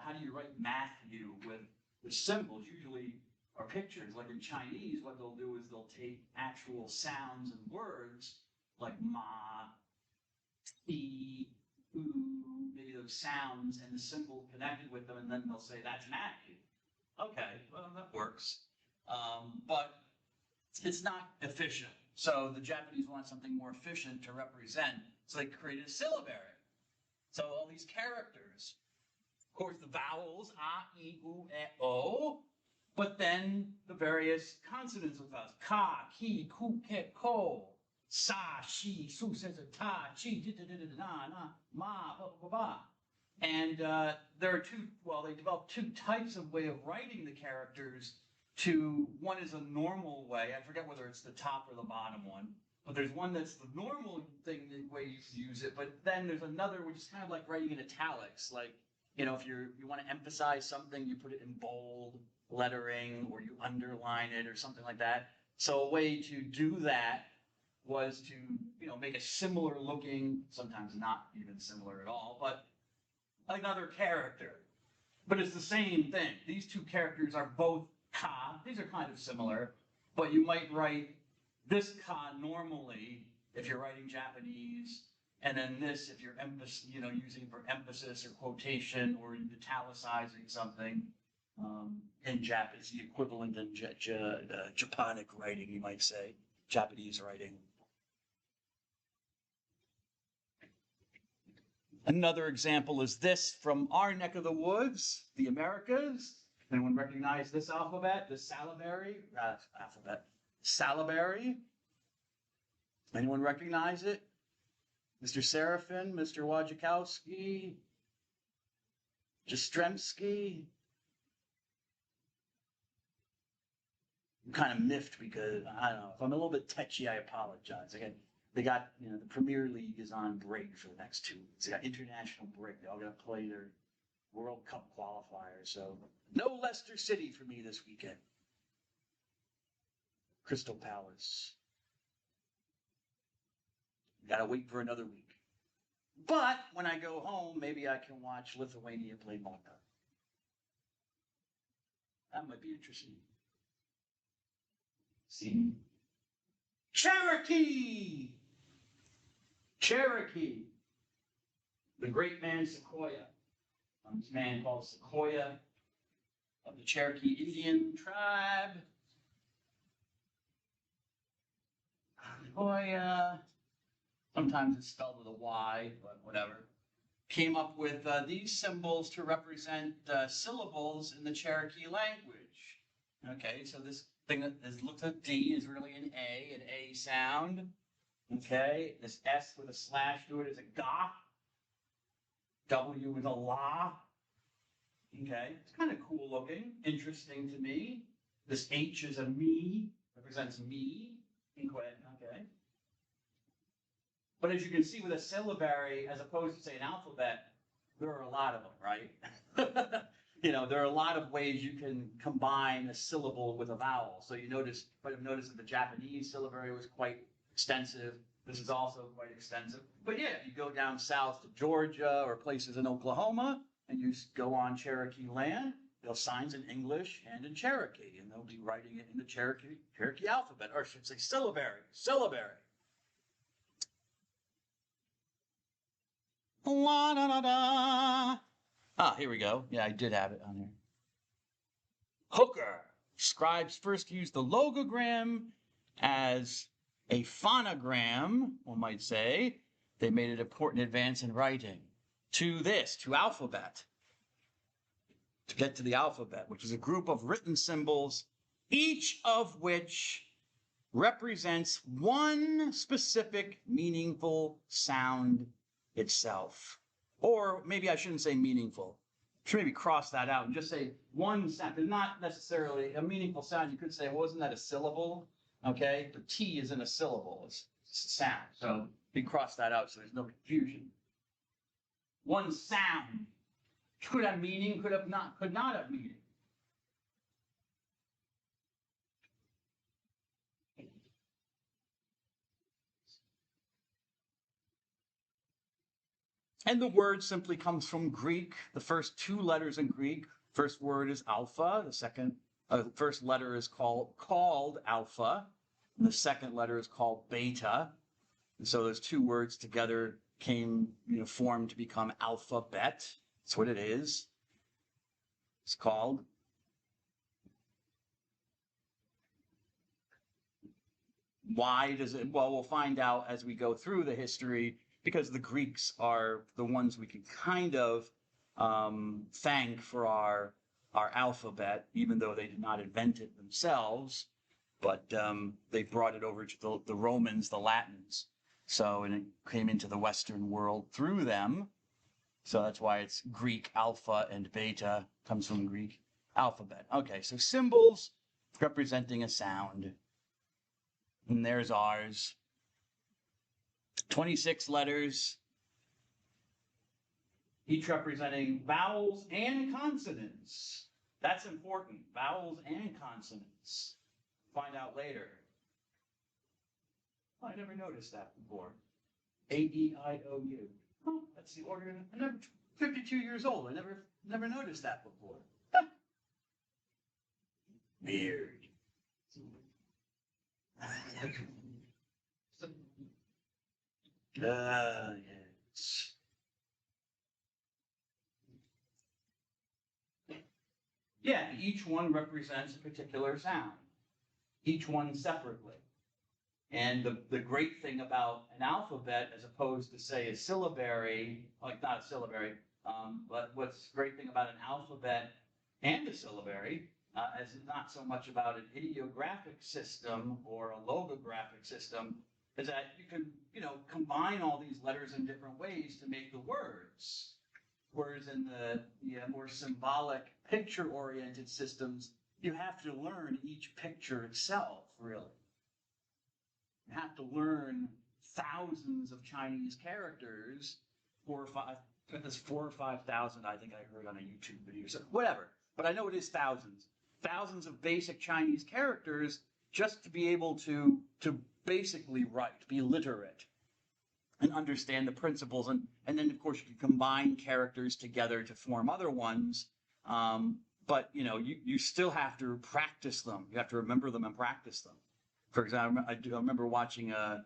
how do you write Matthew with symbols usually, or pictures? Like in Chinese, what they'll do is they'll take actual sounds and words like ma, e, oo, maybe those sounds and the symbol connected with them, and then they'll say that's Matthew. Okay, well, that works. But it's not efficient. So the Japanese want something more efficient to represent, so they created a syllabary. So all these characters, of course, the vowels, a, I, U, E, O, but then the various consonants with us, ka, ki, ku, ke, ko, sa, shi, su, se, ta, chi, na, ma, ba, ba, ba. And there are they developed two types of way of writing the characters. One is a normal way. I forget whether it's the top or the bottom one, but there's one that's the normal thing, the way you use it. But then there's another, which is kind of like writing in italics. Like, if you want to emphasize something, you put it in bold lettering, or you underline it, or something like that. So a way to do that was to, make a similar looking, sometimes not even similar at all, but another character. But it's the same thing. These two characters are both ka. These are kind of similar, but you might write this ka normally if you're writing Japanese, and then this if you're using for emphasis or quotation, or italicizing something. In Japanese, the equivalent in Japonic writing, you might say, Japanese writing. Another example is this from our neck of the woods, the Americas. Anyone recognize this alphabet, this syllabary? Syllabary. Anyone recognize it? Mr. Serafin, Mr. Wojciechowski, Jastrzemski. I'm kind of miffed because, I don't know, if I'm a little bit tetchy, I apologize. Again, they got, the Premier League is on break for the next 2 weeks. They got international break. They're all going to play their World Cup qualifier. So no Leicester City for me this weekend. Crystal Palace. Gotta wait for another week. But when I go home, maybe I can watch Lithuania play Malta. That might be interesting. See? Cherokee! Cherokee. The great man Sequoia. This man called Sequoia of the Cherokee Indian tribe. Sequoia. Sometimes it's spelled with a Y, but whatever. Came up with these symbols to represent syllables in the Cherokee language. Okay, so this thing that looks like D is really an A sound. Okay, this S with a slash through it is a ga. W with a la. Okay, it's kind of cool looking, interesting to me. This H is a me, represents me. Okay. But as you can see with a syllabary, as opposed to say an alphabet, there are a lot of them, right? There are a lot of ways you can combine a syllable with a vowel. So you might have noticed that the Japanese syllabary was quite extensive. This is also quite extensive. But yeah, if you go down south to Georgia or places in Oklahoma, and you go on Cherokee land, they'll signs in English and in Cherokee, and they'll be writing it in the Cherokee alphabet, or I should say syllabary. La da da da. Ah, here we go. Yeah, I did have it on here. Hooker. Scribes first used the logogram as a phonogram, one might say. They made an important advance in writing to alphabet. To get to the alphabet, which is a group of written symbols, each of which represents one specific meaningful sound itself. Or maybe I shouldn't say meaningful. Should maybe cross that out and just say one sound. It's not necessarily a meaningful sound. You could say, wasn't that a syllable? Okay, the T isn't a syllable, it's a sound. So we cross that out so there's no confusion. One sound could have meaning, could not have meaning. And the word simply comes from Greek. The first two letters in Greek, first word is alpha. The first letter is called alpha. And the second letter is called beta. And so those two words together formed to become alphabet. That's what it is. It's called. Why does it? Well, we'll find out as we go through the history, because the Greeks are the ones we can kind of thank for our alphabet, even though they did not invent it themselves, but they brought it over to the Romans, the Latins. So, and it came into the Western world through them. So that's why it's Greek alpha and beta comes from Greek alphabet. Okay, so symbols representing a sound. And there's ours. 26 letters, each representing vowels and consonants. That's important, vowels and consonants. Find out later. Oh, I never noticed that before. A-E-I-O-U. Oh, that's the order. I'm 52 years old. I never noticed that before. Weird. Yes. Yeah, each one represents a particular sound, each one separately. And the great thing about an alphabet, as opposed to, say, a syllabary, like not a syllabary, but what's the great thing about an alphabet and a syllabary, is not so much about an ideographic system or a logographic system, is that you can, combine all these letters in different ways to make the words. Whereas in the more symbolic, picture-oriented systems, you have to learn each picture itself, really. You have to learn thousands of Chinese characters, 4 or 5,000, I think I heard on a YouTube video, so whatever. But I know it is thousands of basic Chinese characters just to be able to basically write, be literate. and understand the principles. And then, of course, you can combine characters together to form other ones. But, you still have to practice them. You have to remember them and practice them. For example, I remember watching I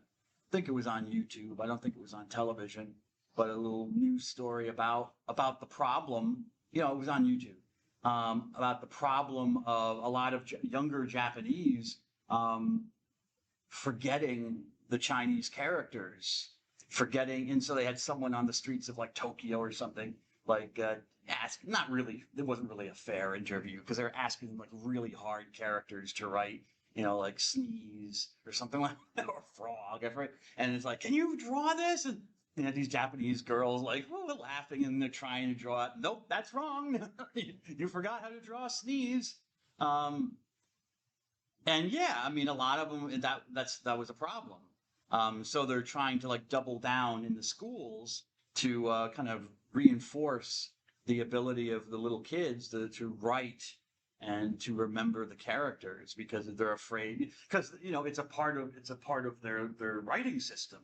think it was on YouTube. I don't think it was on television, but a little news story about the problem. It was on YouTube, about the problem of a lot of younger Japanese forgetting the Chinese characters, forgetting, and so they had someone on the streets of like Tokyo or something like ask, not really, it wasn't really a fair interview because they were asking them like really hard characters to write, like sneeze or something like that, or frog, right? And it's like, can you draw this? And these Japanese girls like laughing and they're trying to draw it. Nope, that's wrong. You forgot how to draw a sneeze. And yeah, I mean, a lot of them that was a problem. So they're trying to like double down in the schools to kind of reinforce the ability of the little kids to write and to remember the characters because they're afraid because it's a part of their writing system.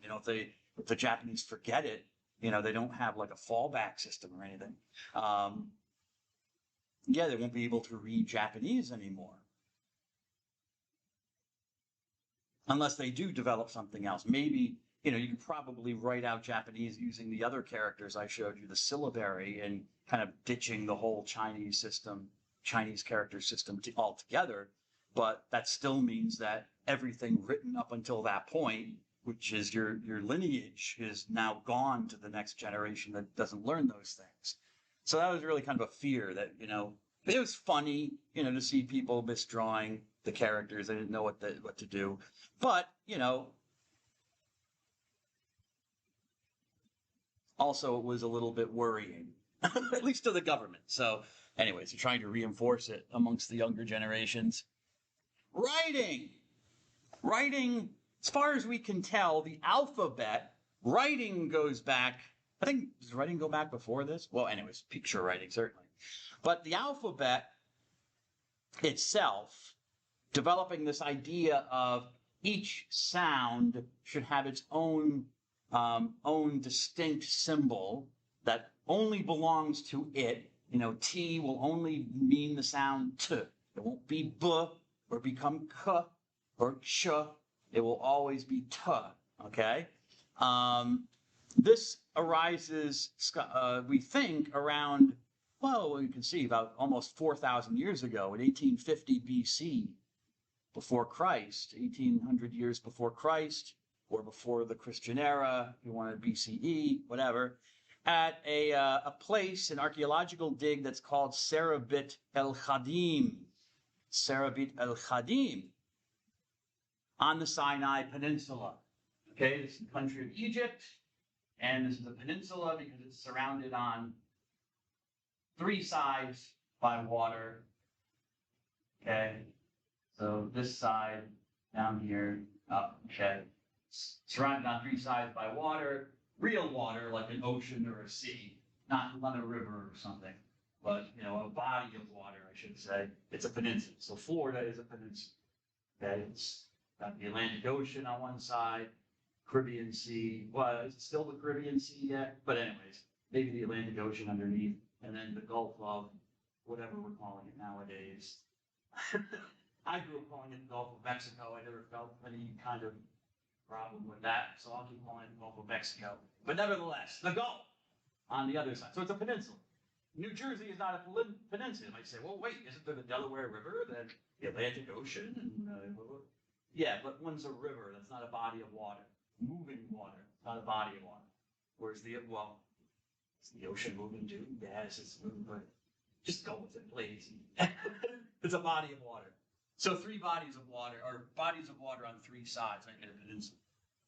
If the Japanese forget it, they don't have like a fallback system or anything. Yeah, they won't be able to read Japanese anymore. Unless they do develop something else. Maybe, you can probably write out Japanese using the other characters I showed you, the syllabary, and kind of ditching the whole Chinese character system altogether. But that still means that everything written up until that point, which is your lineage, is now gone to the next generation that doesn't learn those things. So that was really kind of a fear that, it was funny, to see people misdrawing the characters. They didn't know what to do. But, also it was a little bit worrying, at least to the government. So anyways, they're trying to reinforce it amongst the younger generations. Writing, as far as we can tell, the alphabet, writing goes back, I think, does writing go back before this? Well, anyways, picture writing, certainly. But the alphabet itself, developing this idea of each sound should have its own distinct symbol that only belongs to it. T will only mean the sound t. It won't be b or become k or ch. It will always be t. Okay. This arises, we think, around, well, you can see about almost 4,000 years ago, in 1850 BC, before Christ, 1800 years before Christ, or before the Christian era, if you wanted BCE, whatever, at a place, an archaeological dig that's called Serabit el Khadim. Serabit el Khadim, on the Sinai Peninsula. Okay, this is the country of Egypt, and this is a peninsula because it's surrounded on 3 sides by water. Okay, so this side down here, up, okay, surrounded on 3 sides by water, real water like an ocean or a sea, not a river or something, but a body of water, I should say. It's a peninsula. So Florida is a peninsula. Okay, it's got the Atlantic Ocean on one side, Caribbean Sea. Well, is it still the Caribbean Sea yet? But anyways, maybe the Atlantic Ocean underneath, and then the Gulf of whatever we're calling it nowadays. I grew up calling it the Gulf of Mexico. I never felt any kind of problem with that, so I'll keep calling it the Gulf of Mexico. But nevertheless, the Gulf on the other side. So it's a peninsula. New Jersey is not a peninsula. You might say, well, wait, isn't there the Delaware River, then the Atlantic Ocean? And, yeah, but one's a river. That's not a body of water. Moving water, not a body of water. Whereas is the ocean moving too? Yes, it's moving, but just go with it, please. It's a body of water. So 3 bodies of water, or bodies of water on 3 sides, make it a peninsula.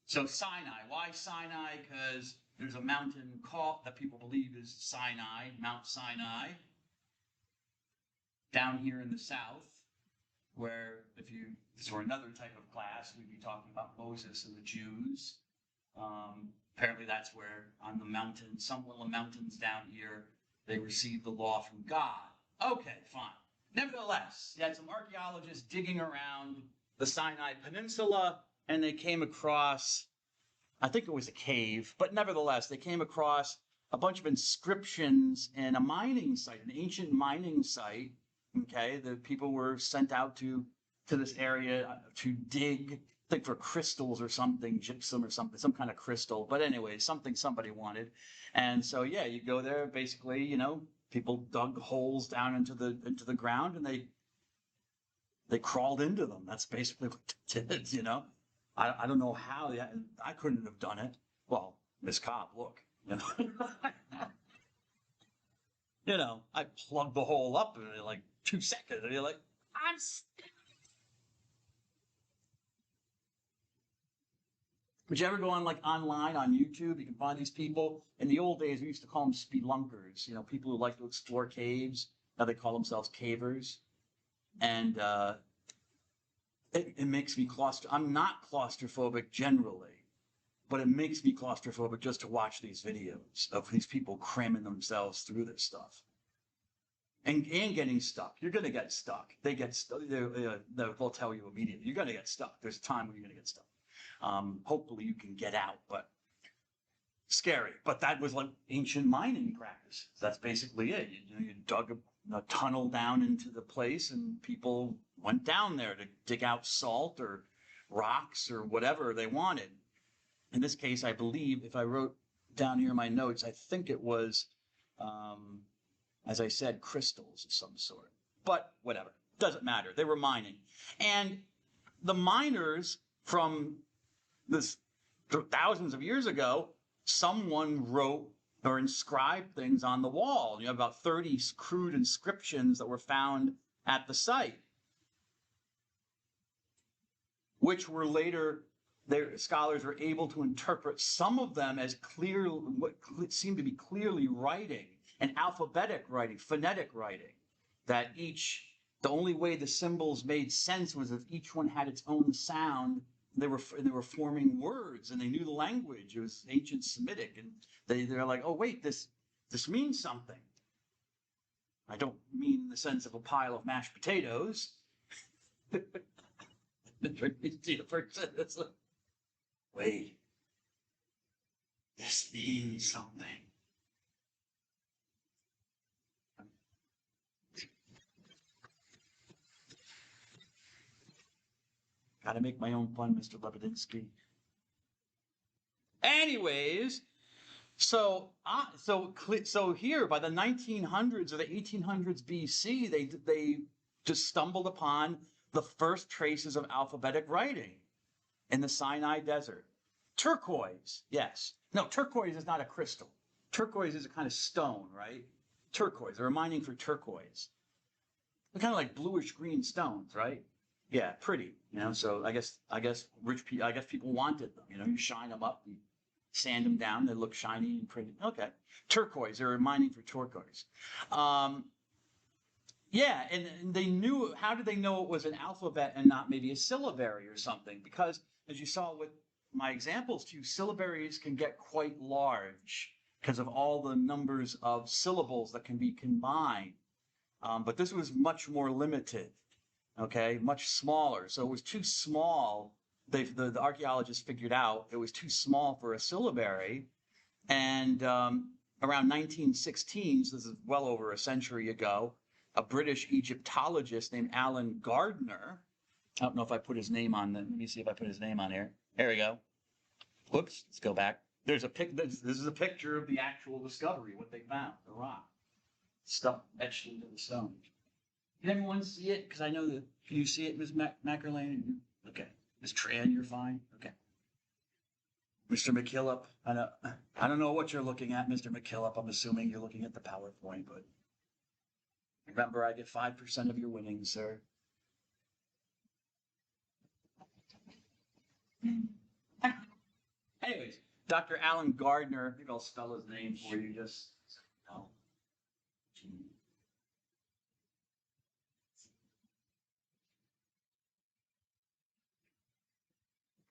So Sinai, why Sinai? Because there's a mountain that people believe is Sinai, Mount Sinai, down here in the south, where if this were another type of class, we'd be talking about Moses and the Jews. Apparently that's where on the mountain, some little mountains down here, they received the law from God. Okay, fine. Nevertheless, you had some archaeologists digging around the Sinai Peninsula, and they came across I think it was a cave, but nevertheless, they came across a bunch of inscriptions in a mining site, an ancient mining site. Okay, the people were sent out to this area to dig, I think for crystals or something, gypsum or something, some kind of crystal. But anyway, something somebody wanted, and so yeah, you go there. Basically, people dug holes down into the ground, and they crawled into them. That's basically what they did. I don't know how. I couldn't have done it. Well, Miss Cobb, look. I plugged the hole up in like 2 seconds, and you're like, I'm. Would you ever go on like online on YouTube? You can find these people. In the old days, we used to call them spelunkers. People who like to explore caves. Now they call themselves cavers, and it makes me I'm not claustrophobic generally, but it makes me claustrophobic just to watch these videos of these people cramming themselves through this stuff and getting stuck. You're going to get stuck. They get stuck. They'll tell you immediately, you're going to get stuck. There's a time when you're going to get stuck. Hopefully you can get out, but scary. But that was like ancient mining practice. That's basically it. You dug a tunnel down into the place, and people went down there to dig out salt or rocks or whatever they wanted. In this case, I believe, if I wrote down here in my notes, I think it was, as I said, crystals of some sort. But whatever, doesn't matter. They were mining. And the miners from this thousands of years ago, someone wrote or inscribed things on the wall. You have about 30 crude inscriptions that were found at the site, which were later, their scholars were able to interpret some of them as clear, what seemed to be clearly writing, and alphabetic writing, phonetic writing, that the only way the symbols made sense was if each one had its own sound. They were forming words, and they knew the language. It was ancient Semitic, and they're like, oh wait, this means something. I don't mean in the sense of a pile of mashed potatoes. Wait, this means something. Gotta make my own fun, Mr. Lebedinsky. Anyways, so here by the 1900s or the 1800s BC, they just stumbled upon the first traces of alphabetic writing in the Sinai Desert. Turquoise, yes. No, turquoise is not a crystal. Turquoise is a kind of stone, right? Turquoise. They're mining for turquoise. They're kind of like bluish green stones, right? Yeah, pretty. So I guess people wanted them. You shine them up, you sand them down, they look shiny and pretty. Okay, turquoise. They were mining for turquoise. Yeah, and they knew. How did they know it was an alphabet and not maybe a syllabary or something? Because as you saw with my examples too, syllabaries can get quite large because of all the numbers of syllables that can be combined. But this was much more limited. Okay, much smaller. So it was too small. The archaeologists figured out it was too small for a syllabary. And around 1916, so this is well over a century ago, a British Egyptologist named Alan Gardner. I don't know if I put his name on. Let me see if I put his name on here. There we go. Whoops. Let's go back. There's a pic. This is a picture of the actual discovery, what they found, the rock, stuff etched into the stone. Can everyone see it? Because I know that. Can you see it, Ms. Mackerlane? Okay. Ms. Tran, you're fine? Okay. Mr. McKillop, I don't know what you're looking at, Mr. McKillop. I'm assuming you're looking at the PowerPoint, but remember, I get 5% of your winnings, sir. Anyways, Dr. Alan Gardner, maybe I'll spell his name for you just.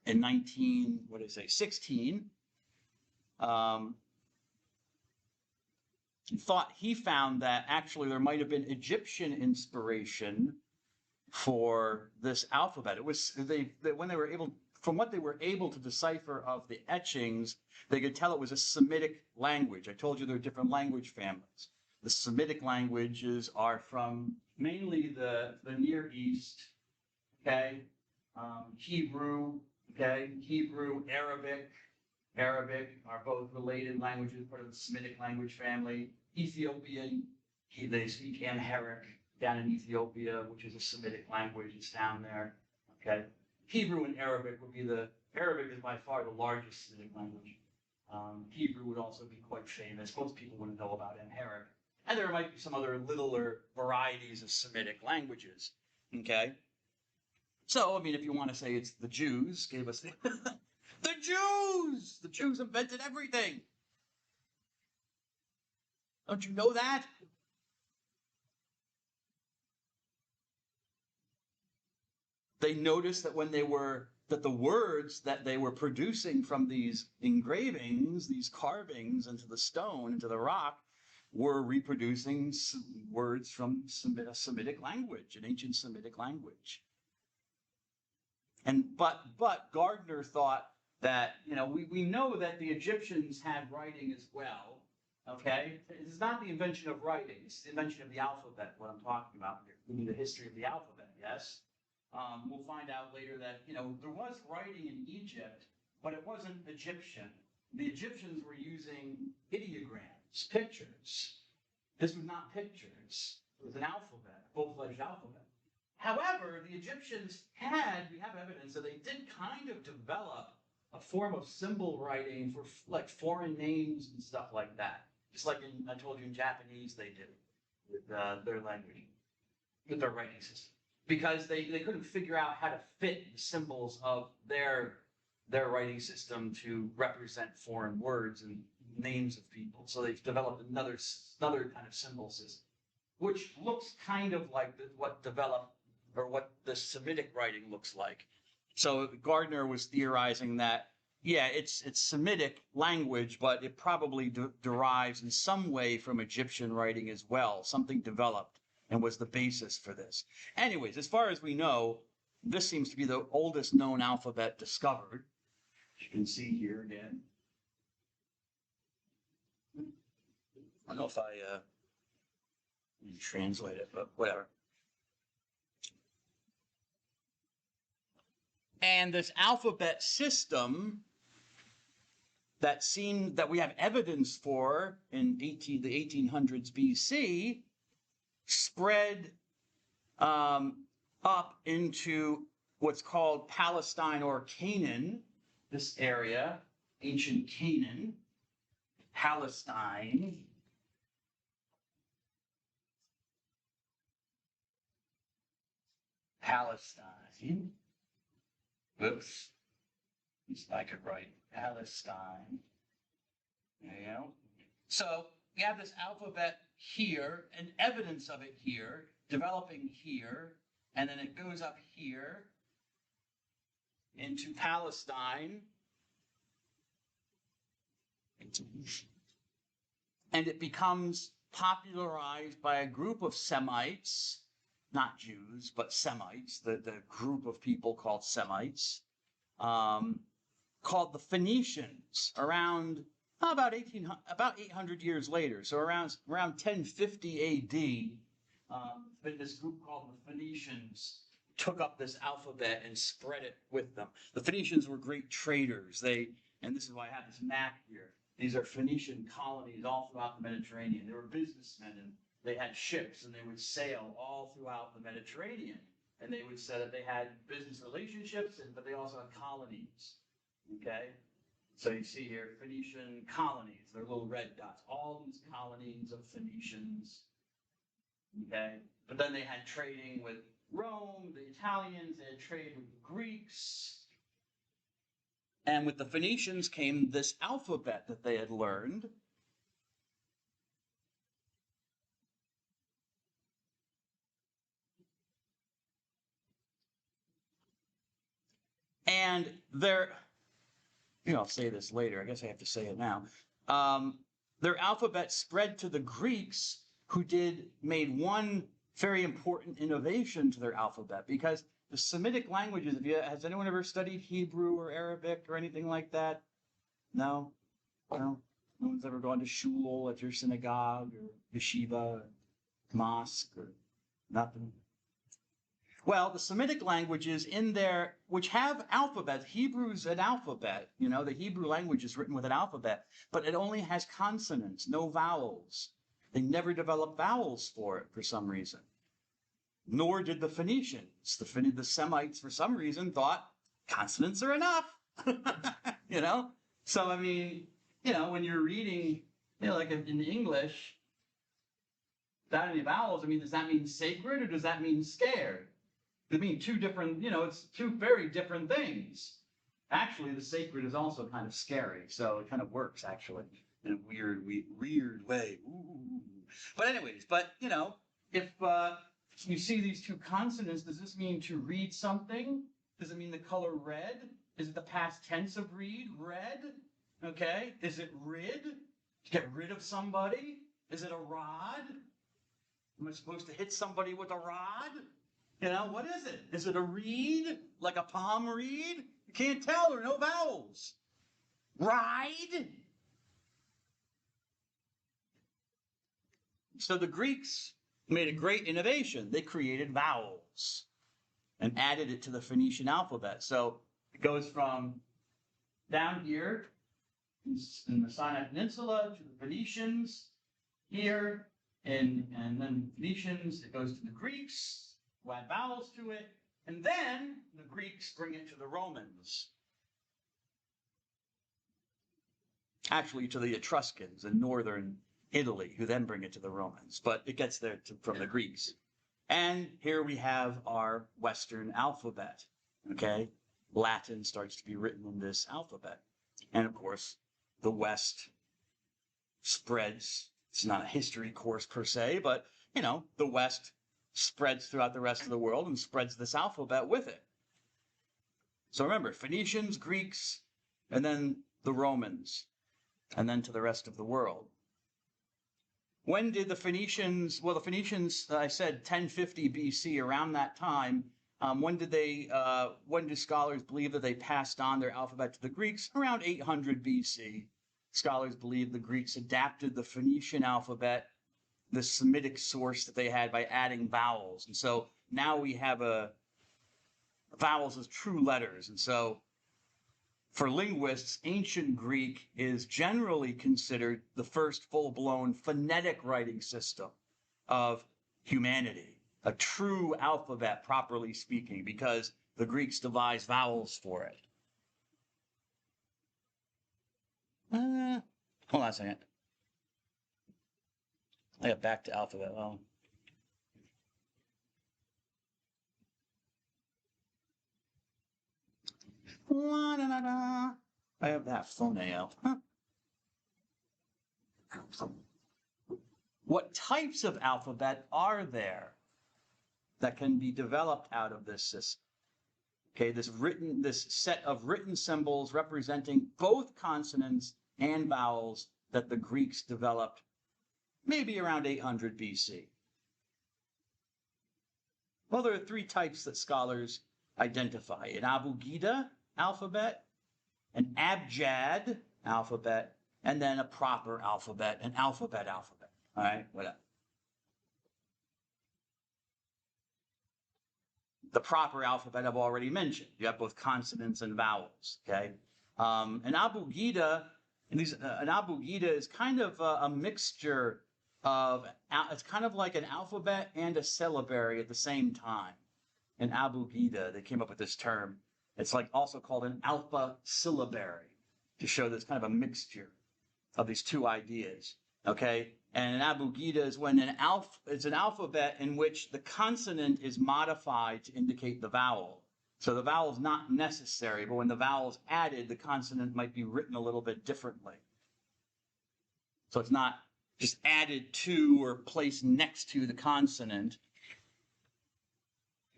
In 16, he found that actually there might have been Egyptian inspiration for this alphabet. It was when they were able, from what they were able to decipher of the etchings, they could tell it was a Semitic language. I told you there are different language families. The Semitic languages are from mainly the Near East, okay? Hebrew, okay? Hebrew, Arabic are both related languages, part of the Semitic language family. Ethiopian, they speak Amharic down in Ethiopia, which is a Semitic language. It's down there, okay? Hebrew and Arabic would be Arabic is by far the largest Semitic language. Hebrew would also be quite famous. Most people wouldn't know about Amharic. And there might be some other littler varieties of Semitic languages, okay? So, I mean, if you want to say it's the Jews gave us the Jews! The Jews invented everything! Don't you know that? They noticed that that the words that they were producing from these engravings, these carvings into the stone, into the rock, were reproducing words from a Semitic language, an ancient Semitic language. But Gardner thought that, we know that the Egyptians had writing as well, okay? It's not the invention of writing, it's the invention of the alphabet, what I'm talking about here. We need the history of the alphabet, yes? We'll find out later that, there was writing in Egypt, but it wasn't Egyptian. The Egyptians were using ideograms, pictures. This was not pictures. It was an alphabet, a full-fledged alphabet. However, the Egyptians we have evidence that they did kind of develop a form of symbol writing for like foreign names and stuff like that. Just like I told you in Japanese they did with their language, with their writing system. Because they couldn't figure out how to fit the symbols of their writing system to represent foreign words and names of people. So they've developed another kind of symbol system, which looks kind of like what the Semitic writing looks like. So Gardner was theorizing that, yeah, it's Semitic language, but it probably derives in some way from Egyptian writing as well. Something developed and was the basis for this. Anyways, as far as we know, this seems to be the oldest known alphabet discovered. You can see here again. I don't know if I translate it, but whatever. And this alphabet system that we have evidence for in the 1800s BC spread up into what's called Palestine or Canaan, this area, ancient Canaan, Palestine. Whoops. At least I could write Palestine. There you go. So we have this alphabet here, and evidence of it here, developing here, and then it goes up here into Palestine. And it becomes popularized by a group of Semites, not Jews, but Semites, the group of people called Semites, called the Phoenicians, around about 800 years later. So around 1050 AD, this group called the Phoenicians took up this alphabet and spread it with them. The Phoenicians were great traders. And this is why I have this map here. These are Phoenician colonies all throughout the Mediterranean. They were businessmen, and they had ships, and they would sail all throughout the Mediterranean. And they would say that they had business relationships, but they also had colonies. Okay? So you see here, Phoenician colonies. They're little red dots. All these colonies of Phoenicians. Okay? But then they had trading with Rome, the Italians. They had trade with the Greeks. And with the Phoenicians came this alphabet that they had learned. And I'll say this later. I guess I have to say it now. Their alphabet spread to the Greeks, who made one very important innovation to their alphabet, because the Semitic languages, has anyone ever studied Hebrew or Arabic or anything like that? No? No? No one's ever gone to shul at your synagogue or yeshiva or mosque or nothing? Well, the Semitic languages in there, which have alphabets, Hebrew's an alphabet, the Hebrew language is written with an alphabet, but it only has consonants, no vowels. They never developed vowels for it for some reason. Nor did the Phoenicians. The Semites, for some reason, thought consonants are enough. So, I mean, when you're reading, like in English, without any vowels, I mean, does that mean sacred or does that mean scared? Does it mean two different, it's two very different things. Actually, the sacred is also kind of scary, so it kind of works, actually, in a weird way. Ooh. But anyways, if you see these two consonants, does this mean to read something? Does it mean the color red? Is it the past tense of read, red? Okay. Is it rid? To get rid of somebody? Is it a rod? Am I supposed to hit somebody with a rod? What is it? Is it a reed? Like a palm reed? You can't tell. There are no vowels. Ride? So the Greeks made a great innovation. They created vowels and added it to the Phoenician alphabet. So it goes from down here in the Sinai Peninsula to the Phoenicians here, and then Phoenicians, it goes to the Greeks, who add vowels to it, and then the Greeks bring it to the Romans. Actually, to the Etruscans in northern Italy, who then bring it to the Romans, but it gets there from the Greeks. And here we have our Western alphabet, okay? Latin starts to be written in this alphabet. And of course, the West spreads. It's not a history course per se, but, the West spreads throughout the rest of the world and spreads this alphabet with it. So remember, Phoenicians, Greeks, and then the Romans, and then to the rest of the world. When did the Phoenicians, I said 1050 BC, around that time, when do scholars believe that they passed on their alphabet to the Greeks? Around 800 BC. Scholars believe the Greeks adapted the Phoenician alphabet, the Semitic source that they had, by adding vowels. And so now we have vowels as true letters. And so for linguists, ancient Greek is generally considered the first full-blown phonetic writing system of humanity, a true alphabet, properly speaking, because the Greeks devised vowels for it. Hold on a second. I got back to alphabet. Well, I have that phoneme. Huh? What types of alphabet are there that can be developed out of this system? Okay, this set of written symbols representing both consonants and vowels that the Greeks developed maybe around 800 BC. Well, there are three types that scholars identify: an Abugida alphabet, an abjad alphabet, and then a proper alphabet, an alphabet. All right, whatever. The proper alphabet I've already mentioned. You have both consonants and vowels, okay? An Abugida is kind of a mixture of, it's kind of like an alphabet and a syllabary at the same time. An Abugida, they came up with this term. It's like also called an alpha syllabary, to show this kind of a mixture of these two ideas, okay? And an Abugida is when it's an alphabet in which the consonant is modified to indicate the vowel. So the vowel is not necessary, but when the vowel is added, the consonant might be written a little bit differently. So it's not just added to or placed next to the consonant.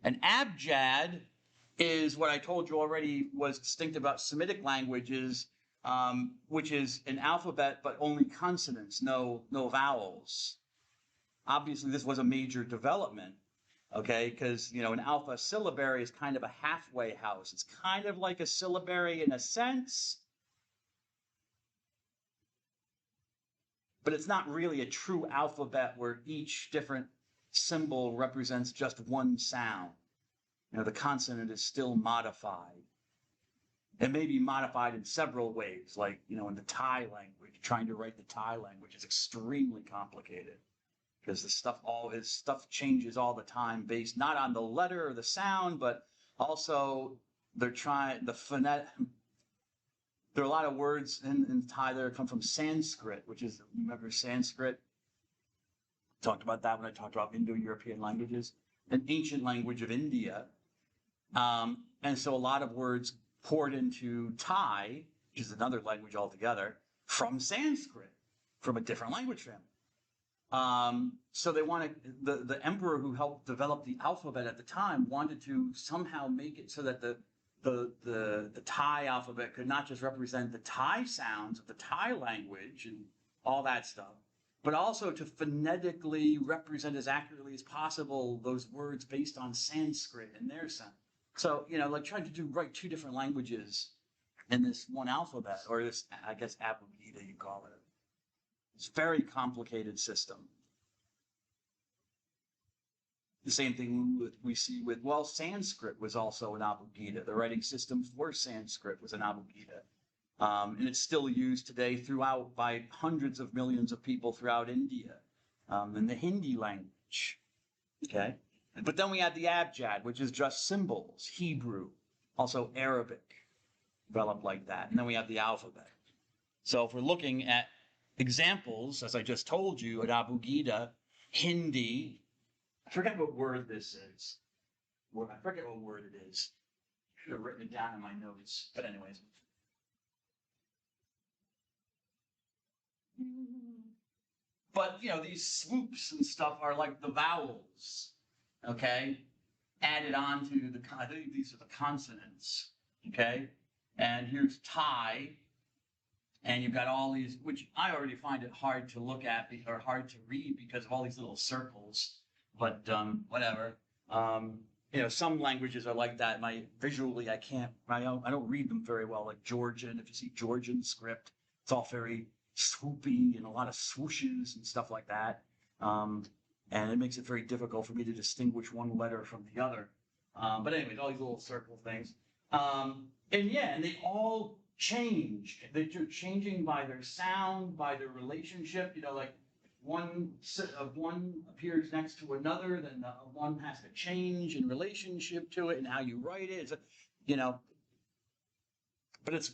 An abjad is what I told you already was distinct about Semitic languages, which is an alphabet but only consonants, no vowels. obviously this was a major development, okay? Because, you know, an alpha syllabary is kind of a halfway house. It's kind of like a syllabary in a sense, but it's not really a true alphabet where each different symbol represents just one sound. You know, the consonant is still modified. It may be modified in several ways, like, you know, in the Thai language, trying to write the Thai language is extremely complicated because all his stuff changes all the time based not on the letter or the sound, but also they're trying the phonetic. There are a lot of words in Thai that come from Sanskrit, which is, remember Sanskrit? Talked about that when I talked about Indo-European languages, an ancient language of India. And so a lot of words poured into Thai, which is another language altogether, from Sanskrit, from a different language family. So they wanted the emperor who helped develop the alphabet at the time wanted to somehow make it so that the Thai alphabet could not just represent the Thai sounds of the Thai language and all that stuff, but also to phonetically represent as accurately as possible those words based on Sanskrit and their sound. So, you know, like trying to write two different languages in this one alphabet, or this, I guess, abugida you call it. It's a very complicated system. The same thing we see with, well, Sanskrit was also an abugida. The writing system for Sanskrit was an abugida. And it's still used today throughout by hundreds of millions of people throughout India, in the Hindi language. Okay? But then we had the abjad, which is just symbols, Hebrew, also Arabic, developed like that. And then we have the alphabet. So if we're looking at examples, as I just told you, at abugida, Hindi, I forget what word this is. I forget what word it is. I should have written it down in my notes. But anyways. But, you know, these swoops and stuff are like the vowels, okay? Added on to I think these are the consonants, okay? And here's Thai. And you've got all these, which I already find it hard to look at or hard to read because of all these little circles. But whatever. You know, some languages are like that. Visually, I don't read them very well. Like Georgian, if you see Georgian script, it's all very swoopy and a lot of swooshes and stuff like that. And it makes it very difficult for me to distinguish one letter from the other. But anyways, all these little circle things. And they all changed. They're changing by their sound, by their relationship. You know, like one appears next to another, then the one has to change in relationship to it and how you write it. You know, but it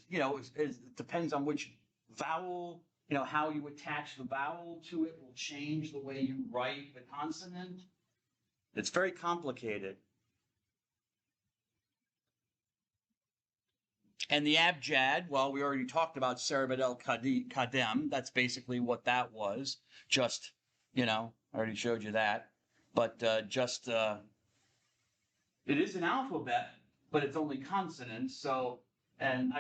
depends on which vowel, you know, how you attach the vowel to it will change the way you write the consonant. It's very complicated. And the abjad, well, we already talked about Sarabad el-Kadem. That's basically what that was. Just, you know, I already showed you that. But it is an alphabet, but it's only consonants. So, and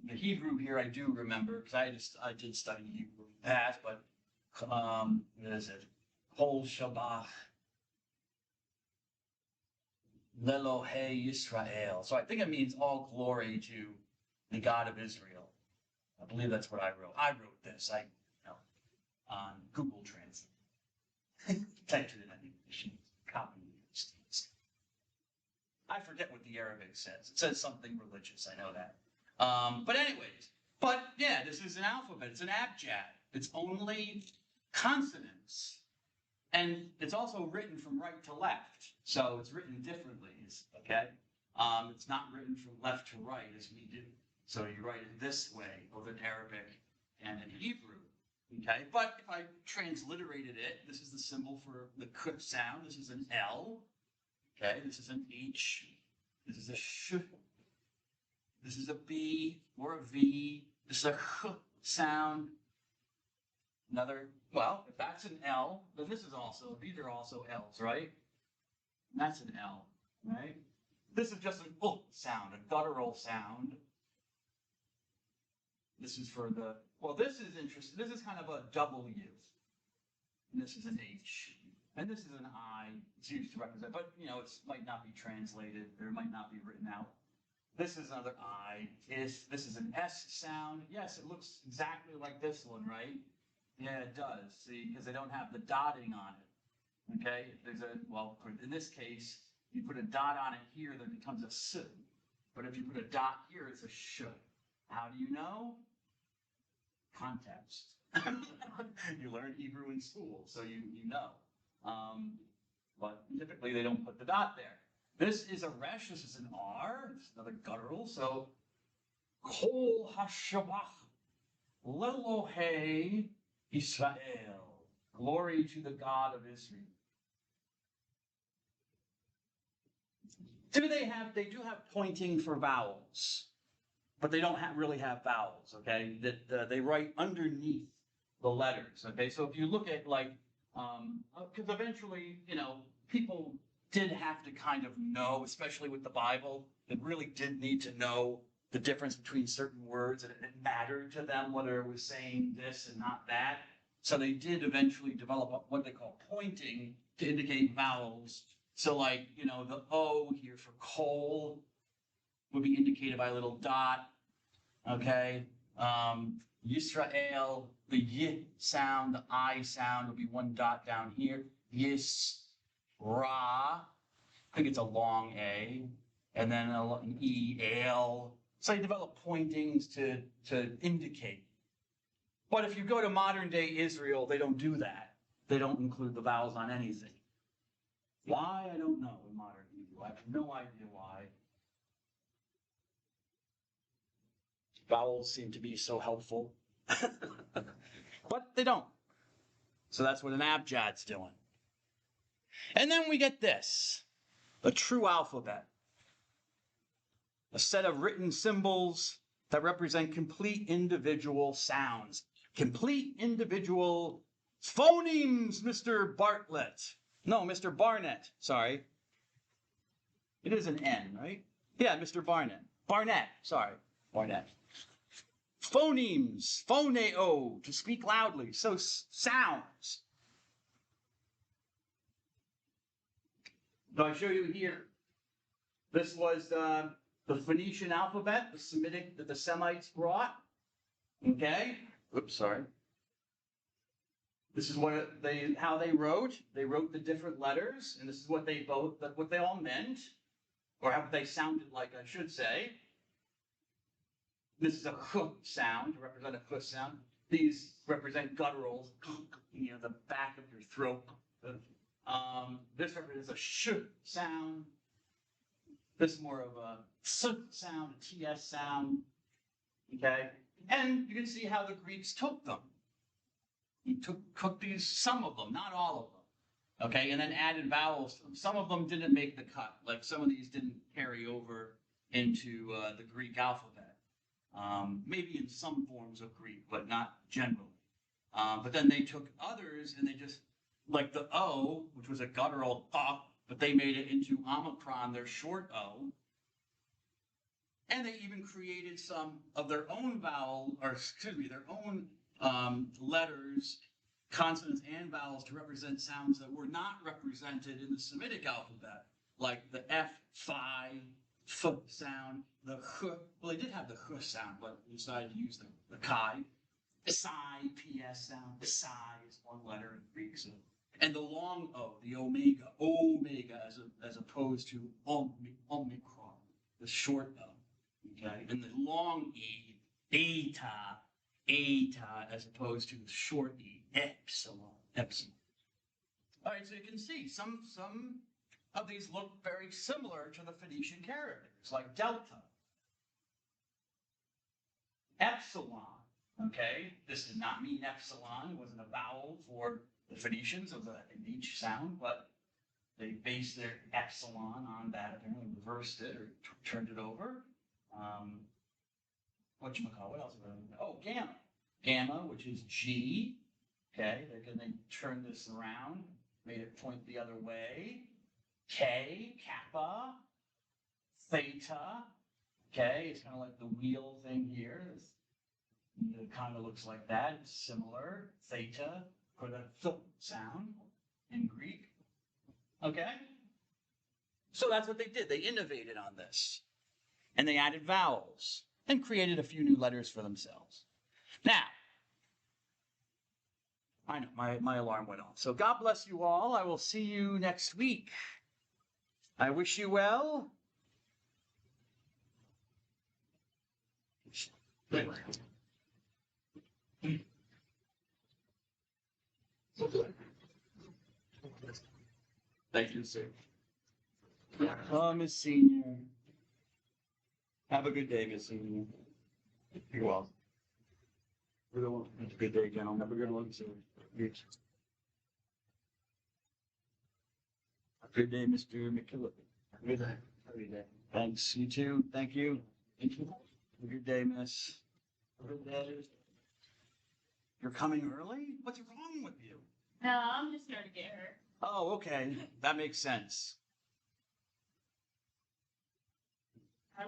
the Hebrew here I do remember, because I did study Hebrew in the past, but, what is it? Kol Shabbat. Lelohe Yisrael. So I think it means all glory to the God of Israel. I believe that's what I wrote. I wrote this. On Google Translate. Typed it in an English. Copy these things. I forget what the Arabic says. It says something religious. I know that. But anyways, this is an alphabet. It's an abjad. It's only consonants. And it's also written from right to left, so it's written differently, okay? It's not written from left to right as we do. So you write it this way, both in Arabic and in Hebrew, okay? But if I transliterated it, this is the symbol for the k sound. This is an L, okay? This is an H. This is a sh. This is a B or a V. This is a h sound. If that's an L, then these are also L's, right? And that's an L, right? This is just an sound, a guttural sound. This is for this is interesting. This is kind of a W. and this is an H. And this is an I. It's used to represent, but you know, it might not be translated, or it might not be written out. This is another I. This is an S sound. Yes, it looks exactly like this one, right? Yeah, it does. See, because they don't have the dotting on it. Okay, there's a, well, in this case, you put a dot on it here, then it becomes a S. But if you put a dot here, it's a sh. How do you know? Context. You learn Hebrew in school, so you know. But typically they don't put the dot there. This is a resh, this is an R, it's another guttural, so Kol HaShabach Lelohei Israel. Glory to the God of Israel. They do have pointing for vowels, but they don't really have vowels, okay? That they write underneath the letters, okay? So if you look at like, because eventually, you know, people did have to kind of know, especially with the Bible, they really did need to know the difference between certain words, and it mattered to them whether it was saying this and not that. So they did eventually develop what they call pointing to indicate vowels. So like, you know, the O here for coal would be indicated by a little dot, okay? Yisrael, the Y sound, the I sound would be one dot down here. Yis, Ra, I think it's a long A, and then an E, L. So they develop pointings to indicate. But if you go to modern day Israel, they don't do that. They don't include the vowels on anything. Why? I don't know in modern Hebrew. I have no idea why. Vowels seem to be so helpful. But they don't. So that's what an abjad's doing. And then we get this, a true alphabet. A set of written symbols that represent complete individual sounds. Complete individual phonemes, Mr. Bartlett. No, Mr. Barnett, sorry. It is an N, right? Yeah, Mr. Barnett. Barnett, sorry. Barnett. Phonemes, phoneo, to speak loudly. So sounds. So I show you here. This was the Phoenician alphabet, the Semitic that the Semites brought. Okay. Oops, sorry. This is how they wrote. They wrote the different letters, and this is what they all meant, or how they sounded like, I should say. This is a h sound, to represent a h sound. These represent gutturals, you know, the back of your throat. This represents a sh sound. This is more of a s sound, a ts sound. Okay, and you can see how the Greeks took them. He took these, some of them, not all of them. Okay, and then added vowels. Some of them didn't make the cut. Like some of these didn't carry over into the Greek alphabet. Maybe in some forms of Greek, but not generally. But then they took others and they just, like the O, which was a guttural but they made it into Omicron, their short O. And they even created some of their own their own letters, consonants and vowels to represent sounds that were not represented in the Semitic alphabet, like the F, phi, F sound, the H. Well, they did have the H sound, but they decided to use the chi. Psi, PS sound. Psi is one letter in Greek. So. And the long O, the omega, as opposed to omicron, the short O. Okay, and the long E, eta, as opposed to the short E, epsilon. All right, so you can see some of these look very similar to the Phoenician characters, like delta, epsilon. Okay, this did not mean epsilon. It wasn't a vowel for the Phoenicians. It was an H sound, but they based their epsilon on that. Apparently, reversed it or turned it over. What else? Oh, gamma. Gamma, which is G. Okay, they turn this around, made it point the other way. K, kappa, theta. Okay, it's kind of like the wheel thing here. It kind of looks like that. It's similar. Theta. for the th sound in Greek. Okay? So that's what they did. They innovated on this. And they added vowels and created a few new letters for themselves. Now, I know my alarm went off. So God bless you all. I will see you next week. I wish you well. Thank you, sir. Oh, Miss Senior. Have a good day, Miss Senior. You're welcome. Have a good day, gentlemen. Have a good one, sir. Have a good day, Mr. McKillop. Have a good day. Have a good day. Thanks. You too. Thank you. Thank you. Have a good day, miss. Have a good day. You're coming early? What's wrong with you? No, I'm just trying to get her. Oh, okay. That makes sense. How